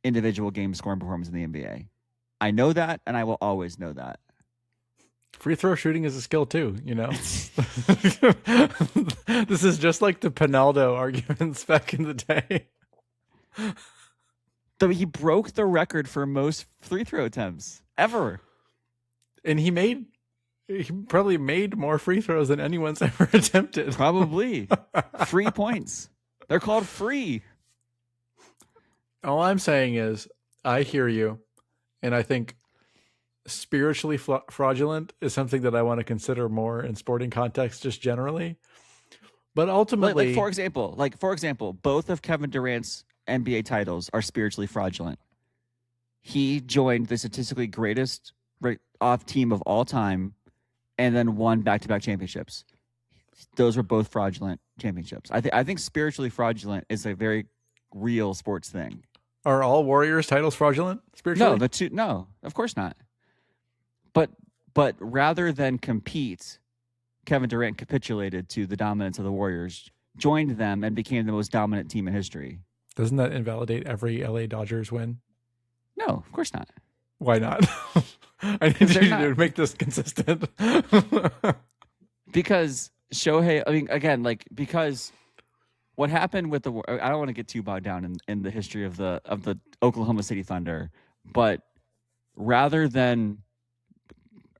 individual game scoring performance in the NBA. I know that, and I will always know that. Free throw shooting is a skill too, you know. This is just like the Pinaldo arguments back in the day. He broke the record for most free throw attempts ever. And he probably made more free throws than anyone's ever attempted. Probably. Free points. They're called free. All I'm saying is, I hear you, and I think spiritually fraudulent is something that I want to consider more in sporting context, just generally. But ultimately, like for example, both of Kevin Durant's NBA titles are spiritually fraudulent. He joined the statistically greatest off team of all time, and then won back-to-back championships. Those were both fraudulent championships. I think spiritually fraudulent is a very real sports thing. Are all Warriors titles fraudulent spiritually? No, of course not. But rather than compete, Kevin Durant capitulated to the dominance of the Warriors, joined them, and became the most dominant team in history. Doesn't that invalidate every LA Dodgers win? No, of course not. Why not? I need you to make this consistent. Because Shohei, I mean, again, like, because what happened with I don't want to get too bogged down in the history of the Oklahoma City Thunder, but rather than,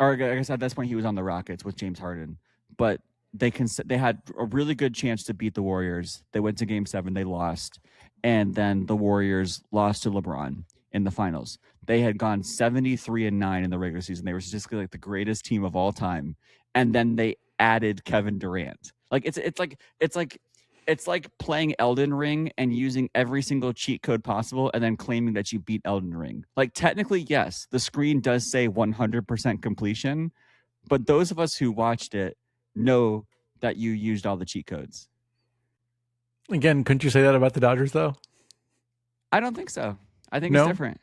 or I guess at this point he was on the Rockets with James Harden, but they had a really good chance to beat the Warriors. They went to Game 7, they lost, and then the Warriors lost to LeBron in the finals. They had gone 73-9 in the regular season. They were statistically like the greatest team of all time, and then they added Kevin Durant. Like it's like playing Elden Ring and using every single cheat code possible and then claiming that you beat Elden Ring. Like, technically, yes, the screen does say 100% completion, but those of us who watched it know that you used all the cheat codes. Again, couldn't you say that about the Dodgers, though? I don't think so. I think it's different.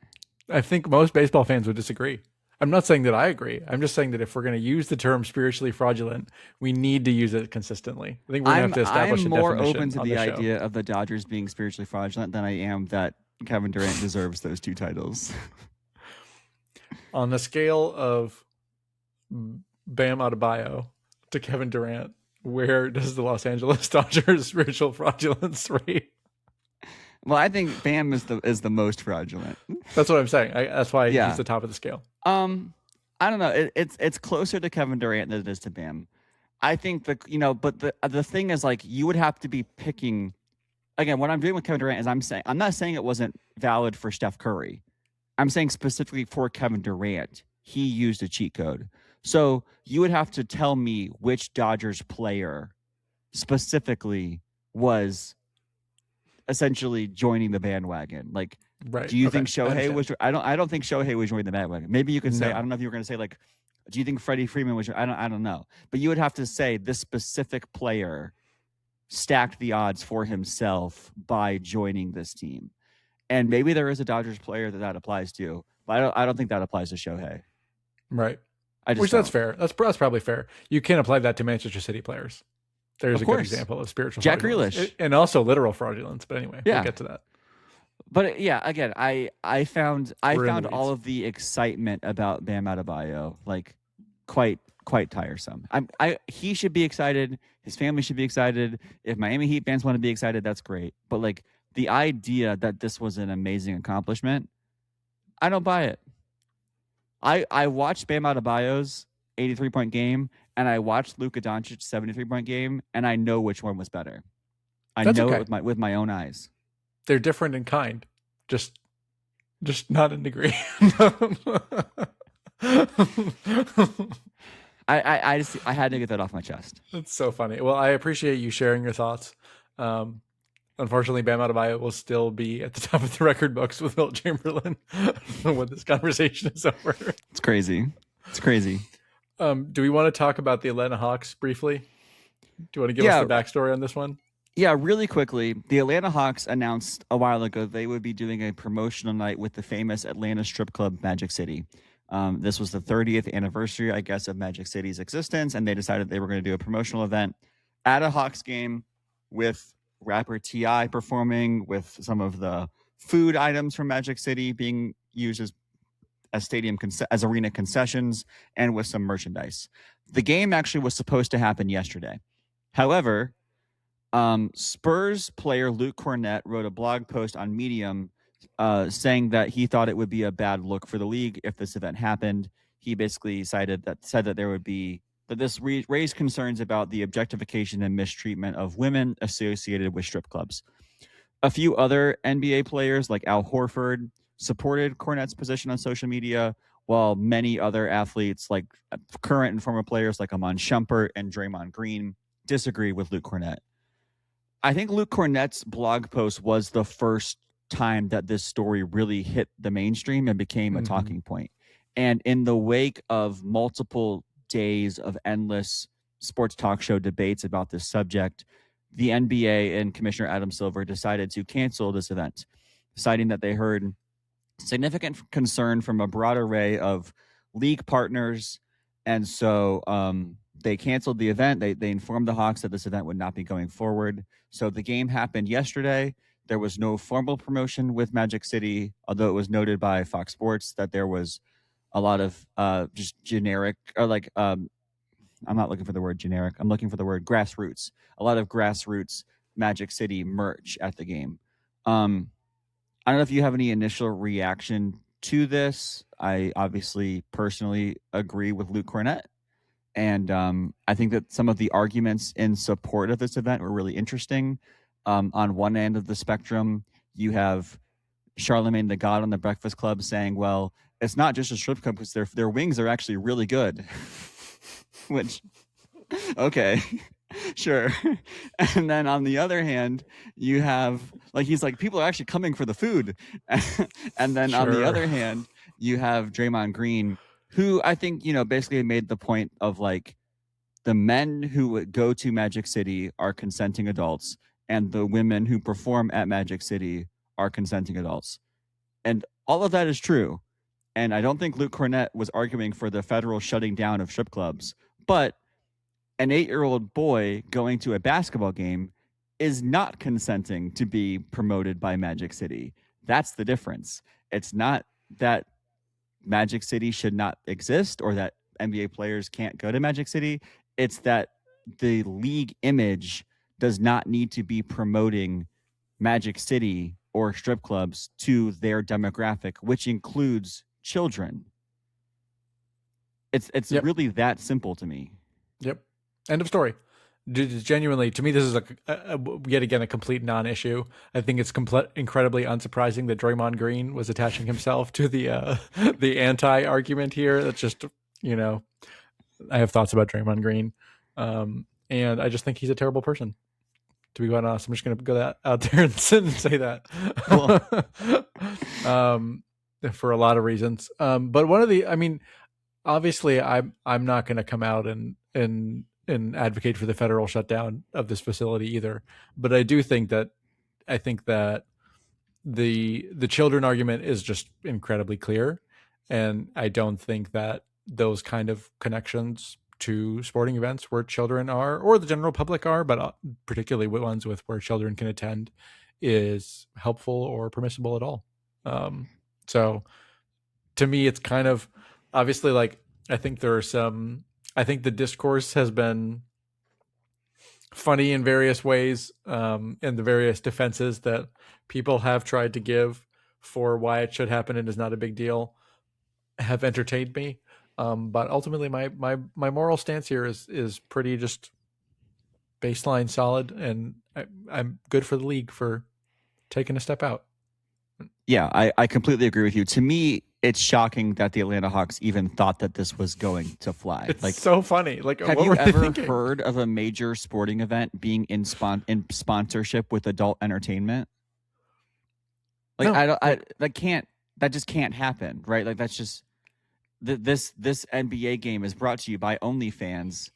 I think most baseball fans would disagree. I'm not saying that I agree. I'm just saying that if we're going to use the term spiritually fraudulent, we need to use it consistently. I think we're going to have to establish a definition. I'm more open to the idea of the Dodgers being spiritually fraudulent than I am that Kevin Durant deserves those 2 titles. On the scale of Bam Adebayo to Kevin Durant, where does the Los Angeles Dodgers spiritual fraudulence rate? Well, I think Bam is the most fraudulent. That's what I'm saying. That's why he's the top of the scale. I don't know. It's closer to Kevin Durant than it is to Bam. I think but the thing is, like, you would have to be picking. Again, what I'm doing with Kevin Durant is I'm not saying it wasn't valid for Steph Curry. I'm saying specifically for Kevin Durant, he used a cheat code. So you would have to tell me which Dodgers player specifically was essentially joining the bandwagon. Like, right. Do you think Shohei was? I don't think Shohei was joining the bandwagon. Maybe you could say, I don't know if you were going to say, like, do you think Freddie Freeman was? I don't know. But you would have to say this specific player stacked the odds for himself by joining this team. And maybe there is a Dodgers player that applies to, but I don't think that applies to Shohei. Right. That's fair. That's probably fair. You can apply that to Manchester City players. There's a good example of spiritual Jack fraudulence. Grealish. And also literal fraudulence. But anyway, we'll get to that. But yeah, again, I found all of the excitement about Bam Adebayo like quite tiresome. He should be excited. His family should be excited. If Miami Heat fans want to be excited, that's great. But like the idea that this was an amazing accomplishment, I don't buy it. I watched Bam Adebayo's 83-point game, and I watched Luka Doncic's 73-point game, and I know which one was better. It with my own eyes. They're different in kind, just not in degree. I had to get that off my chest. That's so funny. Well, I appreciate you sharing your thoughts. Um, Unfortunately, Bam Adebayo will still be at the top of the record books with Wilt Chamberlain when this conversation is over. It's crazy. It's crazy. Do we want to talk about the Atlanta Hawks briefly? Do you want to give us the backstory on this one? Yeah, really quickly. The Atlanta Hawks announced a while ago they would be doing a promotional night with the famous Atlanta strip club Magic City. This was the 30th anniversary, I guess, of Magic City's existence, and they decided they were going to do a promotional event at a Hawks game with rapper T.I. performing, with some of the food items from Magic City being used as as arena concessions, and with some merchandise. The game actually was supposed to happen yesterday. However, Spurs player Luke Cornett wrote a blog post on Medium saying that he thought it would be a bad look for the league if this event happened. He basically said that there would be that this raised concerns about the objectification and mistreatment of women associated with strip clubs. A few other NBA players like Al Horford supported Cornett's position on social media, while many other athletes like current and former players like Amon Shumpert and Draymond Green disagreed with Luke Cornett. I think Luke Cornett's blog post was the first time that this story really hit the mainstream and became a talking point. And in the wake of multiple days of endless sports talk show debates about this subject, the NBA and Commissioner Adam Silver decided to cancel this event, citing that they heard significant concern from a broad array of league partners. And so they canceled the event. They informed the Hawks that this event would not be going forward. So the game happened yesterday. There was no formal promotion with Magic City, although it was noted by Fox Sports that there was a lot of just generic, or like, I'm not looking for the word generic. I'm looking for the word grassroots. A lot of grassroots Magic City merch at the game. I don't know if you have any initial reaction to this. I obviously personally agree with Luke Cornett. And I think that some of the arguments in support of this event were really interesting. On one end of the spectrum, you have Charlemagne the God on the Breakfast Club saying, well, it's not just a strip club because their wings are actually really good. Which, okay, sure. And then on the other hand, you have, like, he's like, people are actually coming for the food. And then on the other hand, you have Draymond Green, who I think, basically made the point of, like, the men who would go to Magic City are consenting adults, and the women who perform at Magic City are consenting adults. And all of that is true. And I don't think Luke Cornett was arguing for the federal shutting down of strip clubs. But an 8-year-old boy going to a basketball game is not consenting to be promoted by Magic City. That's the difference. It's not that Magic City should not exist or that NBA players can't go to Magic City. It's that the league image does not need to be promoting Magic City or strip clubs to their demographic, which includes children. It's really that simple to me. Yep. End of story. Genuinely, to me, this is yet again a complete non-issue. I think it's incredibly unsurprising that Draymond Green was attaching himself to the anti-argument here. That's just, I have thoughts about Draymond Green, and I just think he's a terrible person. To be quite honest, I'm just going to go out there and say that. Cool. For a lot of reasons, but one of the, obviously, I'm not going to come out and advocate for the federal shutdown of this facility either. But I do think that the children argument is just incredibly clear, and I don't think that those kind of connections to sporting events where children are, or the general public are, but particularly ones with where children can attend, is helpful or permissible at all. So to me, it's kind of obviously, like, I think the discourse has been funny in various ways, and the various defenses that people have tried to give for why it should happen and is not a big deal have entertained me. But ultimately, my moral stance here is pretty just baseline solid, and I'm good for the league for taking a step out. Yeah, I completely agree with you. To me, it's shocking that the Atlanta Hawks even thought that this was going to fly. It's like, so funny. Like, have what you were they ever thinking? heard of a major sporting event being in sponsorship with adult entertainment? Like, No, that just can't happen, right? Like, that's just this NBA game is brought to you by OnlyFans.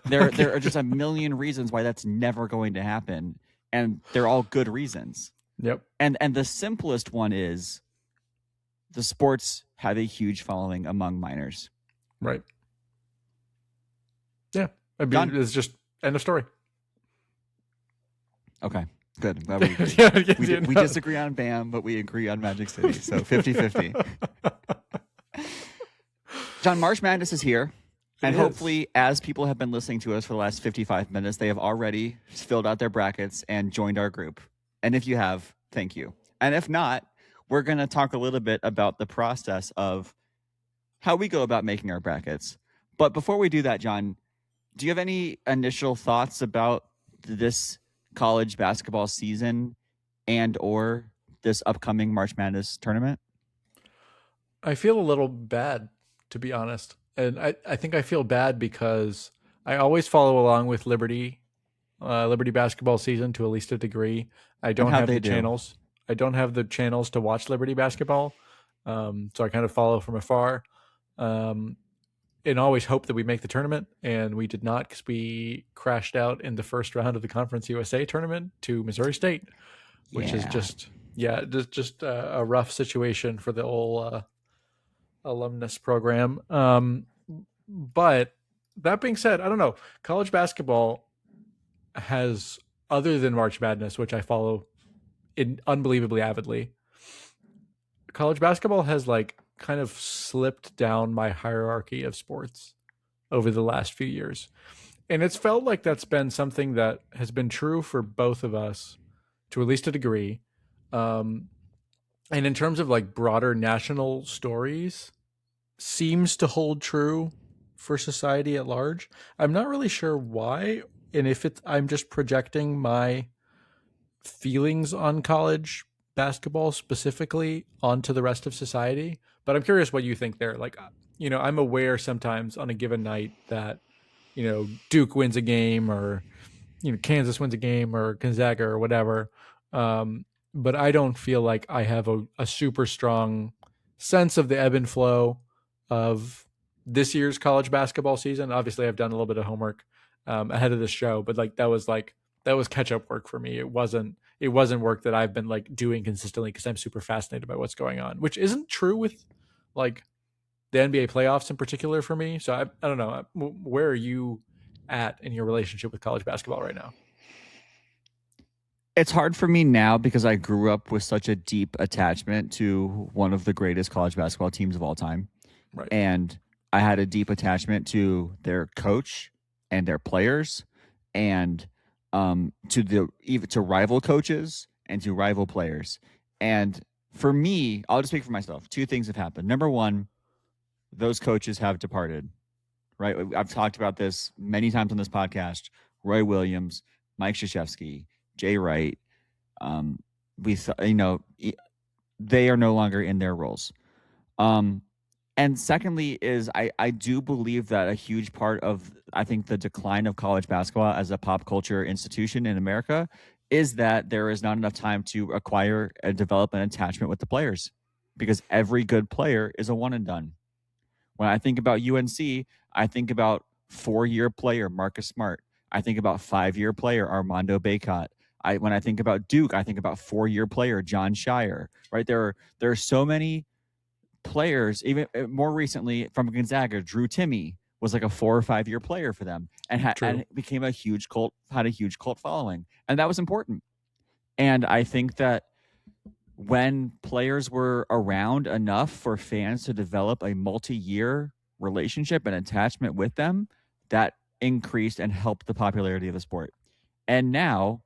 There are just a million reasons why that's never going to happen, and they're all good reasons. Yep. And the simplest one is the sports have a huge following among minors. Right. Yeah. It's just end of story. Okay. Good. I'm glad we agree. We disagree on BAM, but we agree on Magic City. So 50-50. John, March Madness is here. And hopefully, as people have been listening to us for the last 55 minutes, they have already filled out their brackets and joined our group. And if you have, thank you. And if not, we're going to talk a little bit about the process of how we go about making our brackets. But before we do that, John, do you have any initial thoughts about this college basketball season and or this upcoming March Madness tournament? I feel a little bad, to be honest. And I think I feel bad because I always follow along with Liberty basketball season to at least a degree. I don't have the channels. I don't have the channels to watch Liberty basketball. So I kind of follow from afar. And always hope that we make the tournament. And we did not, because we crashed out in the first round of the Conference USA tournament to Missouri State, which is just a rough situation for the old alumnus program. But that being said, I don't know. College basketball has, other than March Madness, which I follow unbelievably avidly, college basketball has like kind of slipped down my hierarchy of sports over the last few years. And it's felt like that's been something that has been true for both of us to at least a degree. And in terms of like broader national stories, seems to hold true for society at large. I'm not really sure why, and if I'm just projecting my feelings on college basketball specifically onto the rest of society, but I'm curious what you think there. Like, I'm aware sometimes on a given night that, Duke wins a game, or, Kansas wins a game, or Gonzaga or whatever. But I don't feel like I have a super strong sense of the ebb and flow of this year's college basketball season. Obviously, I've done a little bit of homework ahead of this show, but that was catch up work for me. It wasn't work that I've been like doing consistently because I'm super fascinated by what's going on, which isn't true with like the NBA playoffs in particular for me. So I don't know. Where are you at in your relationship with college basketball right now? It's hard for me now because I grew up with such a deep attachment to one of the greatest college basketball teams of all time. Right. And I had a deep attachment to their coach and their players, and to rival coaches and to rival players. And for me, I'll just speak for myself. Two things have happened. Number one, those coaches have departed, right? I've talked about this many times on this podcast. Roy Williams, Mike Krzyzewski, Jay Wright, they are no longer in their roles. And secondly is I do believe that a huge part of, I think, the decline of college basketball as a pop culture institution in America is that there is not enough time to acquire and develop an attachment with the players, because every good player is a one and done. When I think about UNC, I think about 4-year player Marcus Smart. I think about 5-year player Armando Bacot. When I think about Duke, I think about 4-year player John Shire. Right, there are so many players. Even more recently from Gonzaga, Drew Timme was like a 4 or 5-year player for them, and became a huge cult, had a huge cult following, and that was important. And I think that when players were around enough for fans to develop a multi-year relationship and attachment with them, that increased and helped the popularity of the sport. And now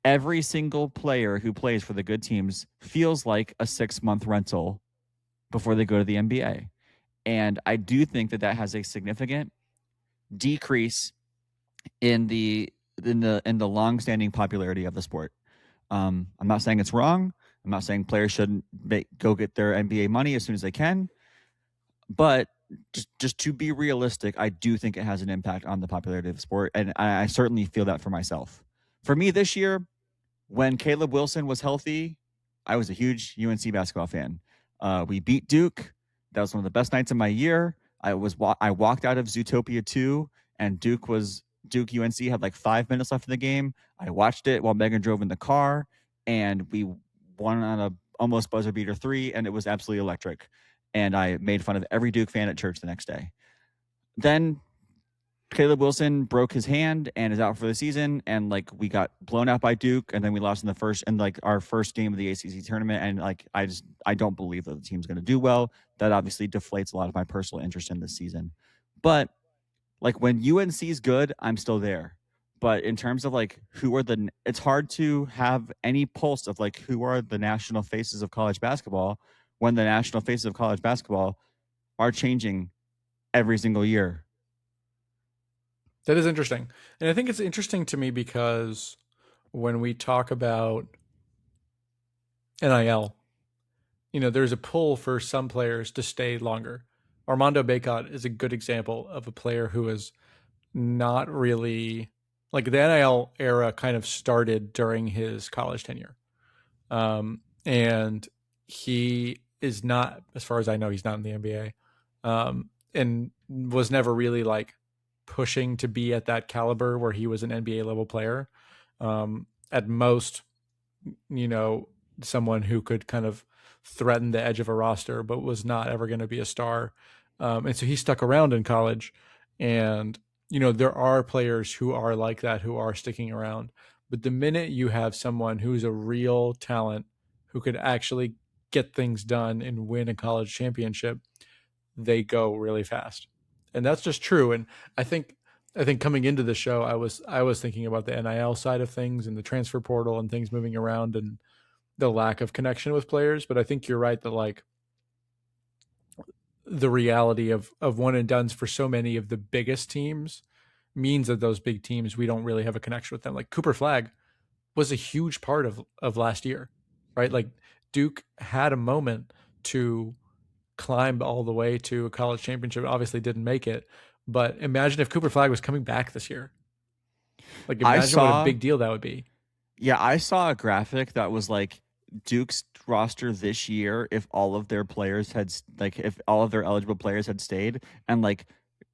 every single player who plays for the good teams feels like a 6-month rental before they go to the NBA. And I do think that has a significant decrease in the long-standing popularity of the sport. I'm not saying it's wrong. I'm not saying players shouldn't go get their NBA money as soon as they can, but just to be realistic, I do think it has an impact on the popularity of the sport, and I certainly feel that for myself. For me this year, when Caleb Wilson was healthy, I was a huge UNC basketball fan. We beat Duke. That was one of the best nights of my year. I walked out of Zootopia 2, and Duke UNC had like 5 minutes left in the game. I watched it while Megan drove in the car, and we won on a almost buzzer beater 3, and it was absolutely electric. And I made fun of every Duke fan at church the next day. Then Caleb Wilson broke his hand and is out for the season, and like we got blown out by Duke, and then we lost in our first game of the ACC tournament, and like I don't believe that the team's going to do well. That obviously deflates a lot of my personal interest in this season. But like when UNC's good, I'm still there. But in terms of like it's hard to have any pulse of like who are the national faces of college basketball when the national faces of college basketball are changing every single year. That is interesting. And I think it's interesting to me because when we talk about NIL, there's a pull for some players to stay longer. Armando Bacot is a good example of a player who is not really like the NIL era kind of started during his college tenure. And he is not, as far as I know, he's not in the NBA, and was never really like pushing to be at that caliber where he was an NBA level player. At most, someone who could kind of threaten the edge of a roster, but was not ever going to be a star. And so he stuck around in college. And, there are players who are like that, who are sticking around. But the minute you have someone who's a real talent, who could actually get things done and win a college championship, they go really fast. And that's just true. And I think coming into the show, I was thinking about the NIL side of things and the transfer portal and things moving around and the lack of connection with players. But I think you're right that like the reality of one and dones for so many of the biggest teams means that those big teams, we don't really have a connection with them. Like Cooper Flagg was a huge part of last year, right? Like Duke had a moment to climb all the way to a college championship. Obviously didn't make it, but imagine if Cooper Flagg was coming back this year. Like imagine what a big deal that would be. Yeah, I saw a graphic that was like Duke's roster this year if all of their players had if all of their eligible players had stayed, and like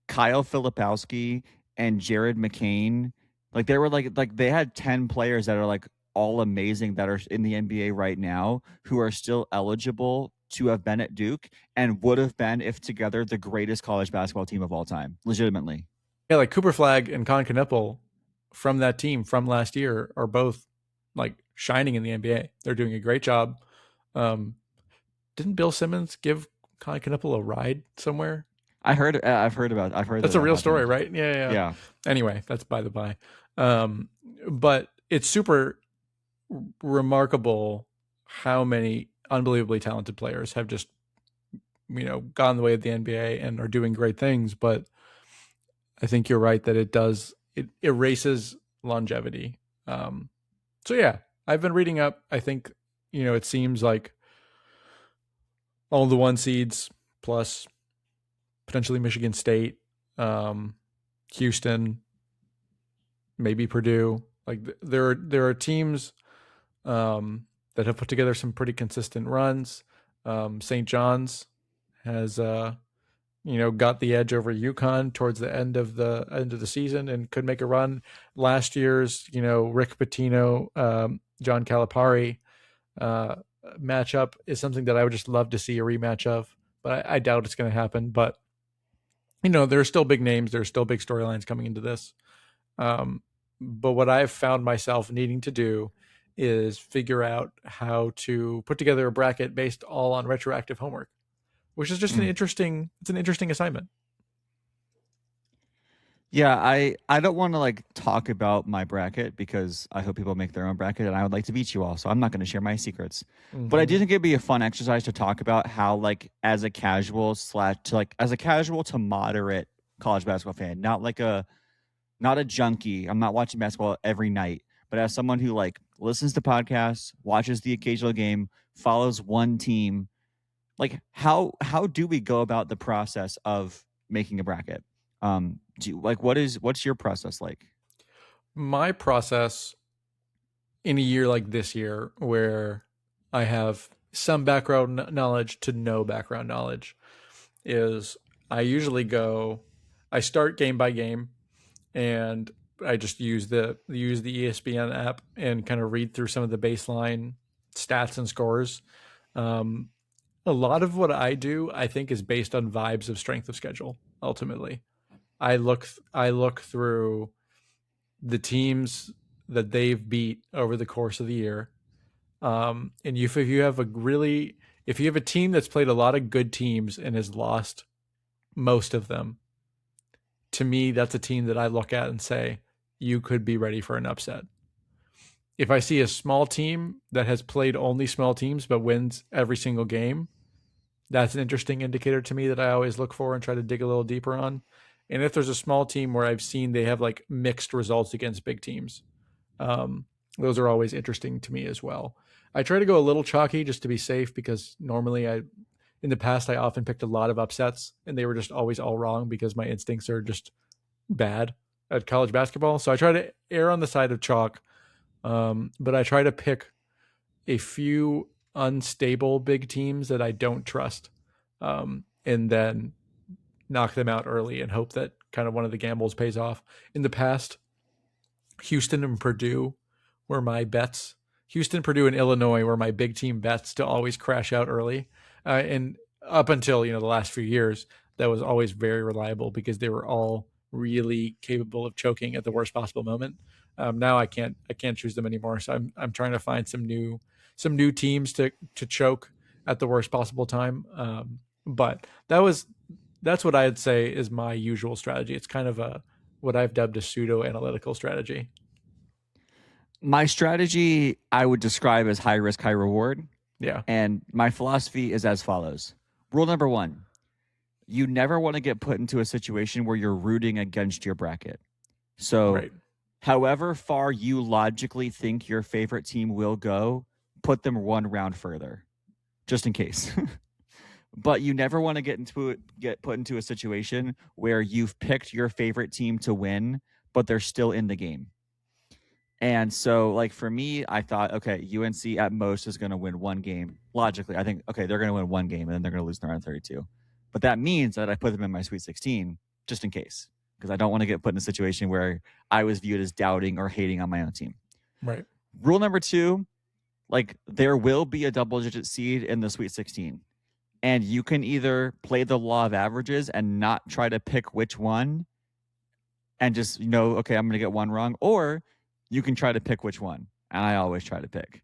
Kyle Filipowski and Jared McCain, like they were like they had 10 players that are like all amazing that are in the NBA right now who are still eligible to have been at Duke and would have been, if together, the greatest college basketball team of all time, legitimately. Yeah, like Cooper Flagg and Con Knuppel from that team from last year are both like shining in the NBA. They're doing a great job. Didn't Bill Simmons give Con Knuppel a ride somewhere? I've heard that's a real story, right? Yeah. Anyway, that's by the by. But it's super remarkable how many unbelievably talented players have just gone the way of the NBA and are doing great things. But I think you're right that it erases longevity. So yeah, I've been reading up. I think it seems like all the 1 seeds plus potentially Michigan State, Houston, maybe Purdue. Like there are teams that have put together some pretty consistent runs. St. John's has got the edge over UConn towards the end of the season and could make a run. Last year's Rick Pitino, John Calipari matchup is something that I would just love to see a rematch of, but I doubt it's going to happen. But there are still big names, there are still big storylines coming into this. But what I've found myself needing to do is figure out how to put together a bracket based all on retroactive homework, which is just an interesting assignment. Yeah, I don't want to like talk about my bracket because I hope people make their own bracket, and I would like to beat you all, so I'm not going to share my secrets. Mm-hmm. But I do think it'd be a fun exercise to talk about how like as a casual to moderate college basketball fan, not a junkie. I'm not watching basketball every night, but as someone who like listens to podcasts, watches the occasional game, follows one team, like how do we go about the process of making a bracket? What's your process like? My process in a year like this year, where I have some background knowledge to no background knowledge, is I start game by game, and I just use the ESPN app and kind of read through some of the baseline stats and scores. Um, a lot of what I do, I think, is based on vibes of strength of schedule. Ultimately, I look through the teams that they've beat over the course of the year. And if you have if you have a team that's played a lot of good teams and has lost most of them, to me, that's a team that I look at and say, you could be ready for an upset. If I see a small team that has played only small teams but wins every single game, that's an interesting indicator to me that I always look for and try to dig a little deeper on. And if there's a small team where I've seen they have like mixed results against big teams, those are always interesting to me as well. I try to go a little chalky just to be safe, because normally in the past, I often picked a lot of upsets and they were just always all wrong because my instincts are just bad at college basketball. So I try to err on the side of chalk, but I try to pick a few unstable big teams that I don't trust, and then knock them out early and hope that kind of one of the gambles pays off. In the past, Houston and Purdue were my bets. Houston, Purdue, and Illinois were my big team bets to always crash out early. And up until the last few years, that was always very reliable because they were all really capable of choking at the worst possible moment. Now I can't choose them anymore. So I'm trying to find some new teams to choke at the worst possible time. But that's what I'd say is my usual strategy. It's kind of what I've dubbed a pseudo analytical strategy. My strategy I would describe as high risk, high reward. Yeah. And my philosophy is as follows. Rule number 1, you never want to get put into a situation where you're rooting against your bracket. So Right. however far you logically think your favorite team will go, put them one round further, just in case. But you never want to get put into a situation where you've picked your favorite team to win, but they're still in the game. And so, like, for me, I thought, okay, UNC at most is going to win one game. Logically, I think, okay, they're going to win one game, and then they're going to lose in the round of 32. But that means that I put them in my Sweet 16 just in case, because I don't want to get put in a situation where I was viewed as doubting or hating on my own team. Right. Rule number 2, like, there will be a double-digit seed in the Sweet 16. And you can either play the law of averages and not try to pick which one and just, okay, I'm going to get one wrong, or you can try to pick which one. And I always try to pick.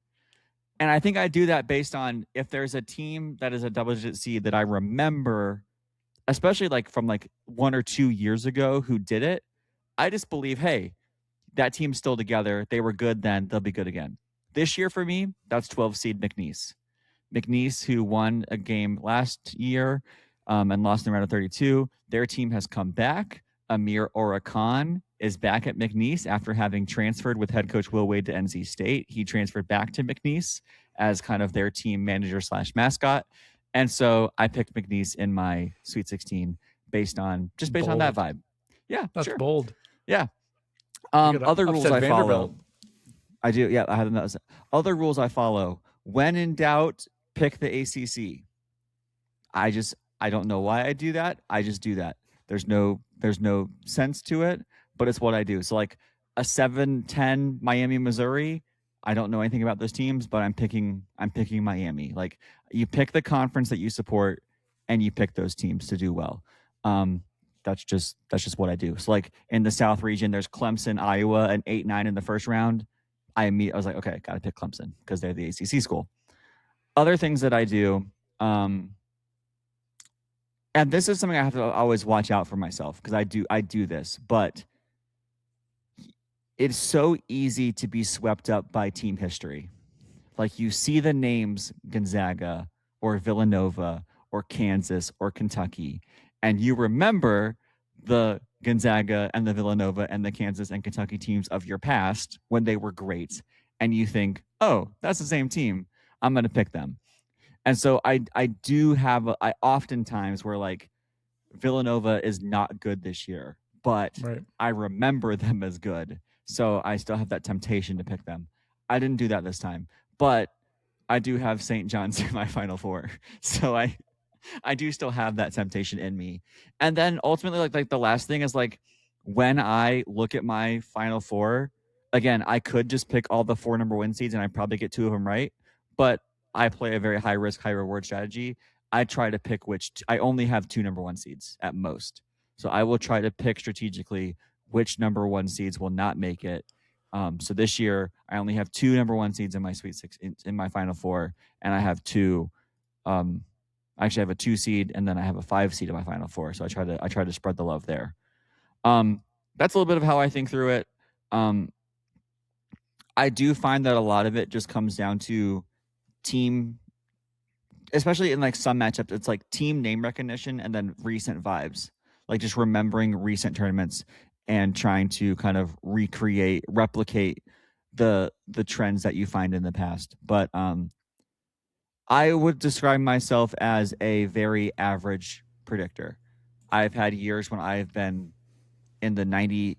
And I think I do that based on if there's a team that is a double-digit seed that I remember, especially like from like 1 or 2 years ago who did it, I just believe, hey, that team's still together. They were good then. They'll be good again. This year for me, that's 12 seed McNeese. McNeese, who won a game last year and lost in the round of 32, their team has come back. Amir Orakan is back at McNeese after having transferred with head coach Will Wade to NC State. He transferred back to McNeese as kind of their team manager / mascot. And so I picked McNeese in my Sweet 16 based on that vibe. Yeah, that's sure. bold. Yeah. Other rules I follow. I do. Yeah, I have those. Other rules I follow. When in doubt, pick the ACC. I don't know why I do that. I just do that. There's no sense to it, but it's what I do. So like a 7-10 Miami, Missouri, I don't know anything about those teams, but I'm picking Miami. Like, you pick the conference that you support and you pick those teams to do well. That's just what I do. So like in the South region, there's Clemson, Iowa, and 8-9 in the first round. I was like, okay, got to pick Clemson because they're the ACC school. Other things that I do, and this is something I have to always watch out for myself because I do this, but it's so easy to be swept up by team history. Like, you see the names Gonzaga or Villanova or Kansas or Kentucky, and you remember the Gonzaga and the Villanova and the Kansas and Kentucky teams of your past when they were great. And you think, oh, that's the same team. I'm going to pick them. And so I do have I oftentimes where like Villanova is not good this year, but Right. I remember them as good. So I still have that temptation to pick them. I didn't do that this time, but I do have St. John's in my Final Four. So I do still have that temptation in me. And then ultimately, like the last thing is like when I look at my Final Four, again, I could just pick all the 4 number 1 seeds and I probably get 2 of them right. But I play a very high risk, high reward strategy. I try to pick I only have 2 number 1 seeds at most. So I will try to pick strategically which number 1 seeds will not make it. So this year I only have 2 number 1 seeds in my Sweet Six in my Final Four, and I have 2. I actually have a 2 seed, and then I have a 5 seed in my Final Four. So I try to spread the love there. That's a little bit of how I think through it. I do find that a lot of it just comes down to team, especially in like some matchups, it's like team name recognition and then recent vibes, like just remembering recent tournaments and trying to kind of replicate the trends that you find in the past. But I would describe myself as a very average predictor. I've had years when I've been in the 97th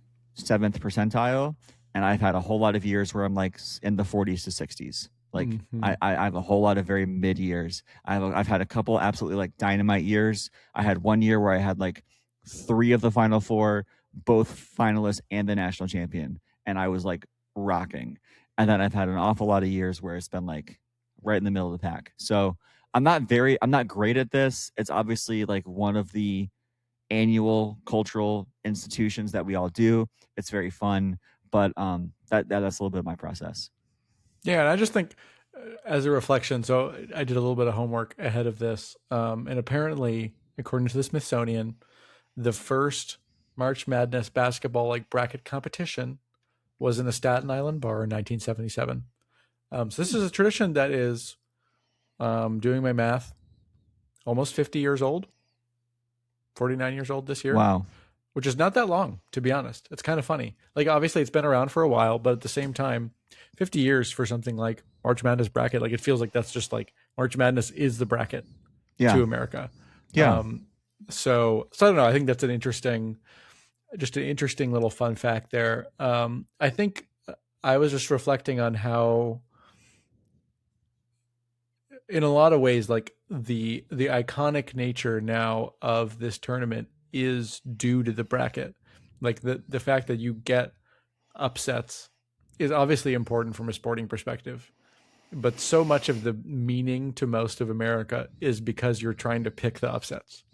percentile, and I've had a whole lot of years where I'm like in the 40s to 60s. Like I have a whole lot of very mid years. I've had a couple absolutely like dynamite years. I had one year where I had like 3 of the Final Four, both finalists and the national champion, and I was like rocking. And then I've had an awful lot of years where it's been like right in the middle of the pack. So I'm not great at this. It's obviously like one of the annual cultural institutions that we all do. It's very fun, but that's a little bit of my process. Yeah, and I just think as a reflection, so I did a little bit of homework ahead of this, and apparently, according to the Smithsonian, the first March Madness basketball like bracket competition was in a Staten Island bar in 1977. So this is a tradition that is, doing my math, almost 50 years old, 49 years old this year. Wow. Which is not that long, to be honest. It's kind of funny. Like, obviously, it's been around for a while, but at the same time, 50 years for something like March Madness bracket, like, it feels like that's just like March Madness is the bracket to America. Yeah. So I don't know. I think that's an interesting little fun fact there. I think I was just reflecting on how, in a lot of ways, like the iconic nature now of this tournament is due to the bracket. Like the fact that you get upsets is obviously important from a sporting perspective, but so much of the meaning to most of America is because you're trying to pick the upsets.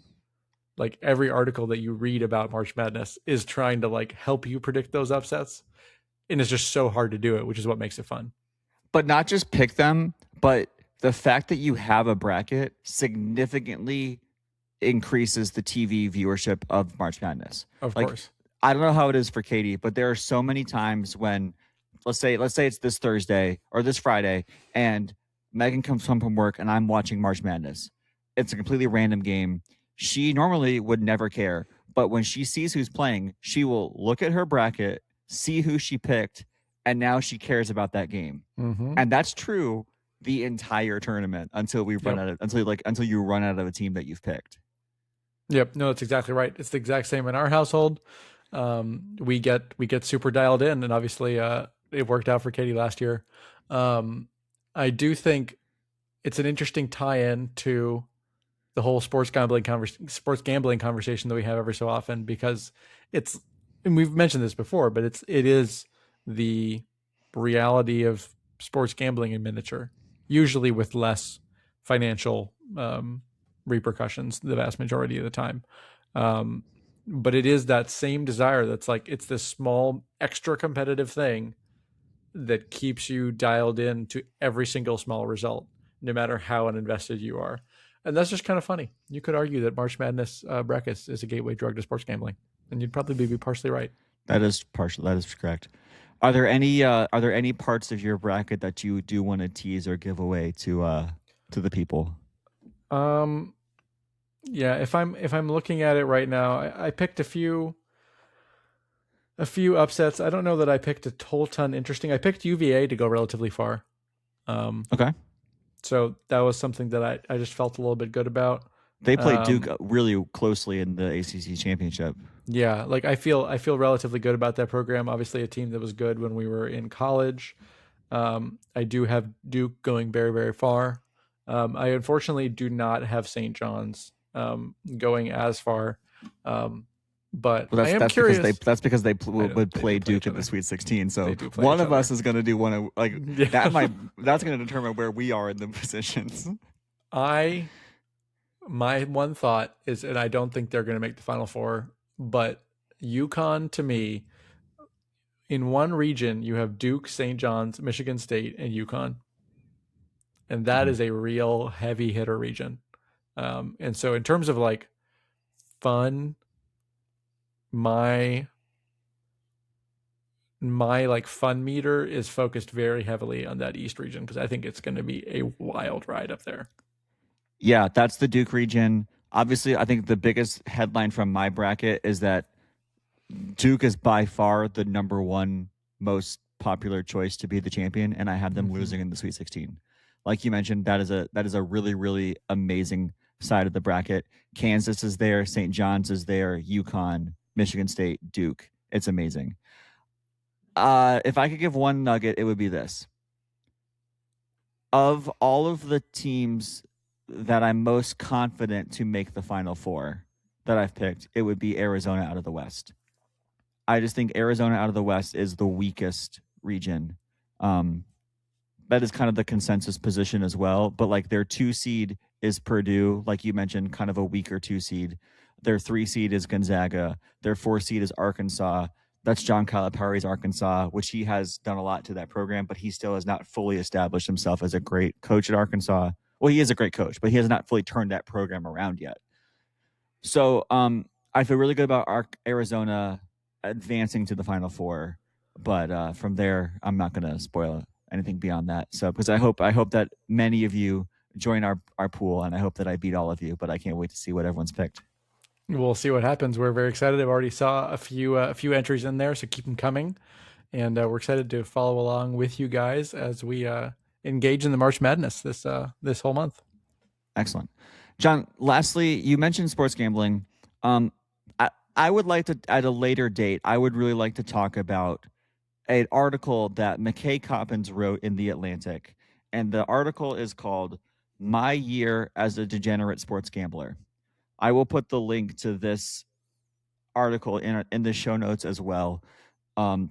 Like every article that you read about March Madness is trying to like help you predict those upsets, and it's just so hard to do it, which is what makes it fun. But not just pick them, but the fact that you have a bracket significantly increases the TV viewership of March Madness. Of like, course. I don't know how it is for Katie, but there are so many times when let's say it's this Thursday or this Friday and Megan comes home from work and I'm watching March Madness. It's a completely random game. She normally would never care, but when she sees who's playing, she will look at her bracket, see who she picked, and now she cares about that game. Mm-hmm. And that's true the entire tournament until we run out of until you run out of a team that you've picked. Yep. No, that's exactly right. It's the exact same in our household. We get super dialed in, and obviously it worked out for Katie last year. I do think it's an interesting tie-in to the whole sports gambling conversation that we have every so often, because it's, and we've mentioned this before, but it is the reality of sports gambling in miniature, usually with less financial repercussions the vast majority of the time. But it is that same desire that's like, it's this small extra competitive thing that keeps you dialed in to every single small result, no matter how uninvested you are. And that's just kind of funny. You could argue that March Madness brackets is a gateway drug to sports gambling, and you'd probably be partially right. That is correct. Are there any parts of your bracket that you do want to tease or give away to the people? Yeah, if I'm looking at it right now, I picked a few upsets. I don't know that I picked a whole ton interesting. I picked UVA to go relatively far. Okay. So that was something that I just felt a little bit good about. They played Duke really closely in the ACC championship. Yeah, like I feel relatively good about that program. Obviously, a team that was good when we were in college. I do have Duke going very, very far. I unfortunately do not have St. John's going as far. But Well, I am that's because curious. they I know, would they play do play Duke each in the other. Sweet 16. So They do play one each of us other. is going to do one of like Yeah. that's going to determine where we are in the positions. My one thought is, and I don't think they're going to make the Final Four, but UConn to me, in one region, you have Duke, St. John's, Michigan State, and UConn. And that is a real heavy hitter region. And so, in terms of like fun, my like fun meter is focused very heavily on that East region because I think it's going to be a wild ride up there. Yeah, that's the Duke region. Obviously, I think the biggest headline from my bracket is that Duke is by far the number one most popular choice to be the champion, and I have them losing in the Sweet 16. Like you mentioned, that is a really, really amazing side of the bracket. Kansas is there, St. John's is there, UConn, Michigan State, Duke. It's amazing. If I could give one nugget, it would be this. Of all of the teams that I'm most confident to make the Final Four that I've picked, it would be Arizona out of the West. I just think Arizona out of the West is the weakest region. That is kind of the consensus position as well. But like their 2 seed is Purdue, like you mentioned, kind of a weaker 2 seed. Their 3 seed is Gonzaga. Their 4 seed is Arkansas. That's John Calipari's Arkansas, which he has done a lot to that program, but he still has not fully established himself as a great coach at Arkansas. Well, he is a great coach, but he has not fully turned that program around yet. So I feel really good about Arizona advancing to the Final Four, but from there, I'm not going to spoil anything beyond that. So because I hope that many of you join our pool, and I hope that I beat all of you, but I can't wait to see what everyone's picked. We'll see what happens. We're very excited. I've already saw a few entries in there, so keep them coming, and we're excited to follow along with you guys as we engage in the March Madness this whole month. Excellent, John. Lastly, you mentioned sports gambling. I would like to, at a later date, I would really like to talk about an article that McKay Coppins wrote in The Atlantic, and the article is called "My Year as a Degenerate Sports Gambler." I will put the link to this article in the show notes as well. I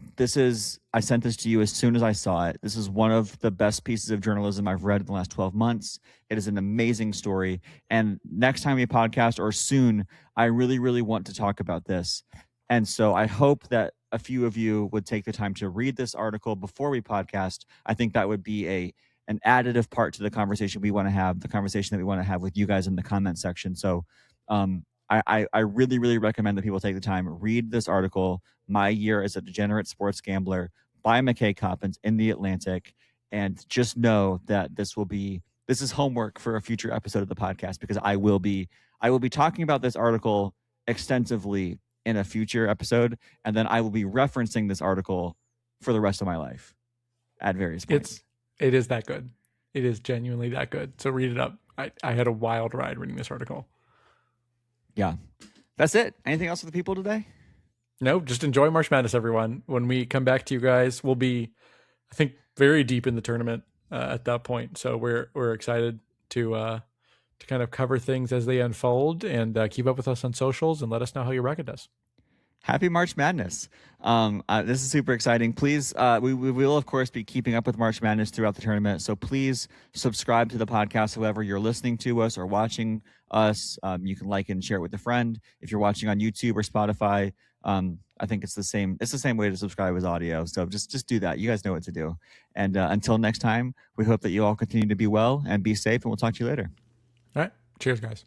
sent this to you as soon as I saw it. This is one of the best pieces of journalism I've read in the last 12 months. It is an amazing story. And next time we podcast or soon, I really, really want to talk about this. And so I hope that a few of you would take the time to read this article before we podcast. I think that would be an additive part to the conversation we want to have, the conversation that we want to have with you guys in the comment section. So I really, really recommend that people take the time, read this article, "My Year as a Degenerate Sports Gambler" by McKay Coppins in The Atlantic, and just know that this is homework for a future episode of the podcast, because I will be talking about this article extensively in a future episode, and then I will be referencing this article for the rest of my life at various points. It is that good. It is genuinely that good. So read it up. I had a wild ride reading this article. Yeah. That's it. Anything else for the people today? No, just enjoy March Madness, everyone. When we come back to you guys, we'll be, I think, very deep in the tournament at that point. So we're excited to kind of cover things as they unfold, and keep up with us on socials and let us know how your bracket does. Happy March Madness. This is super exciting. Please, we will, of course, be keeping up with March Madness throughout the tournament. So please subscribe to the podcast, whoever you're listening to us or watching us. You can like and share it with a friend. If you're watching on YouTube or Spotify, I think it's the same way to subscribe as audio. So just do that. You guys know what to do. And until next time, we hope that you all continue to be well and be safe, and we'll talk to you later. All right. Cheers, guys.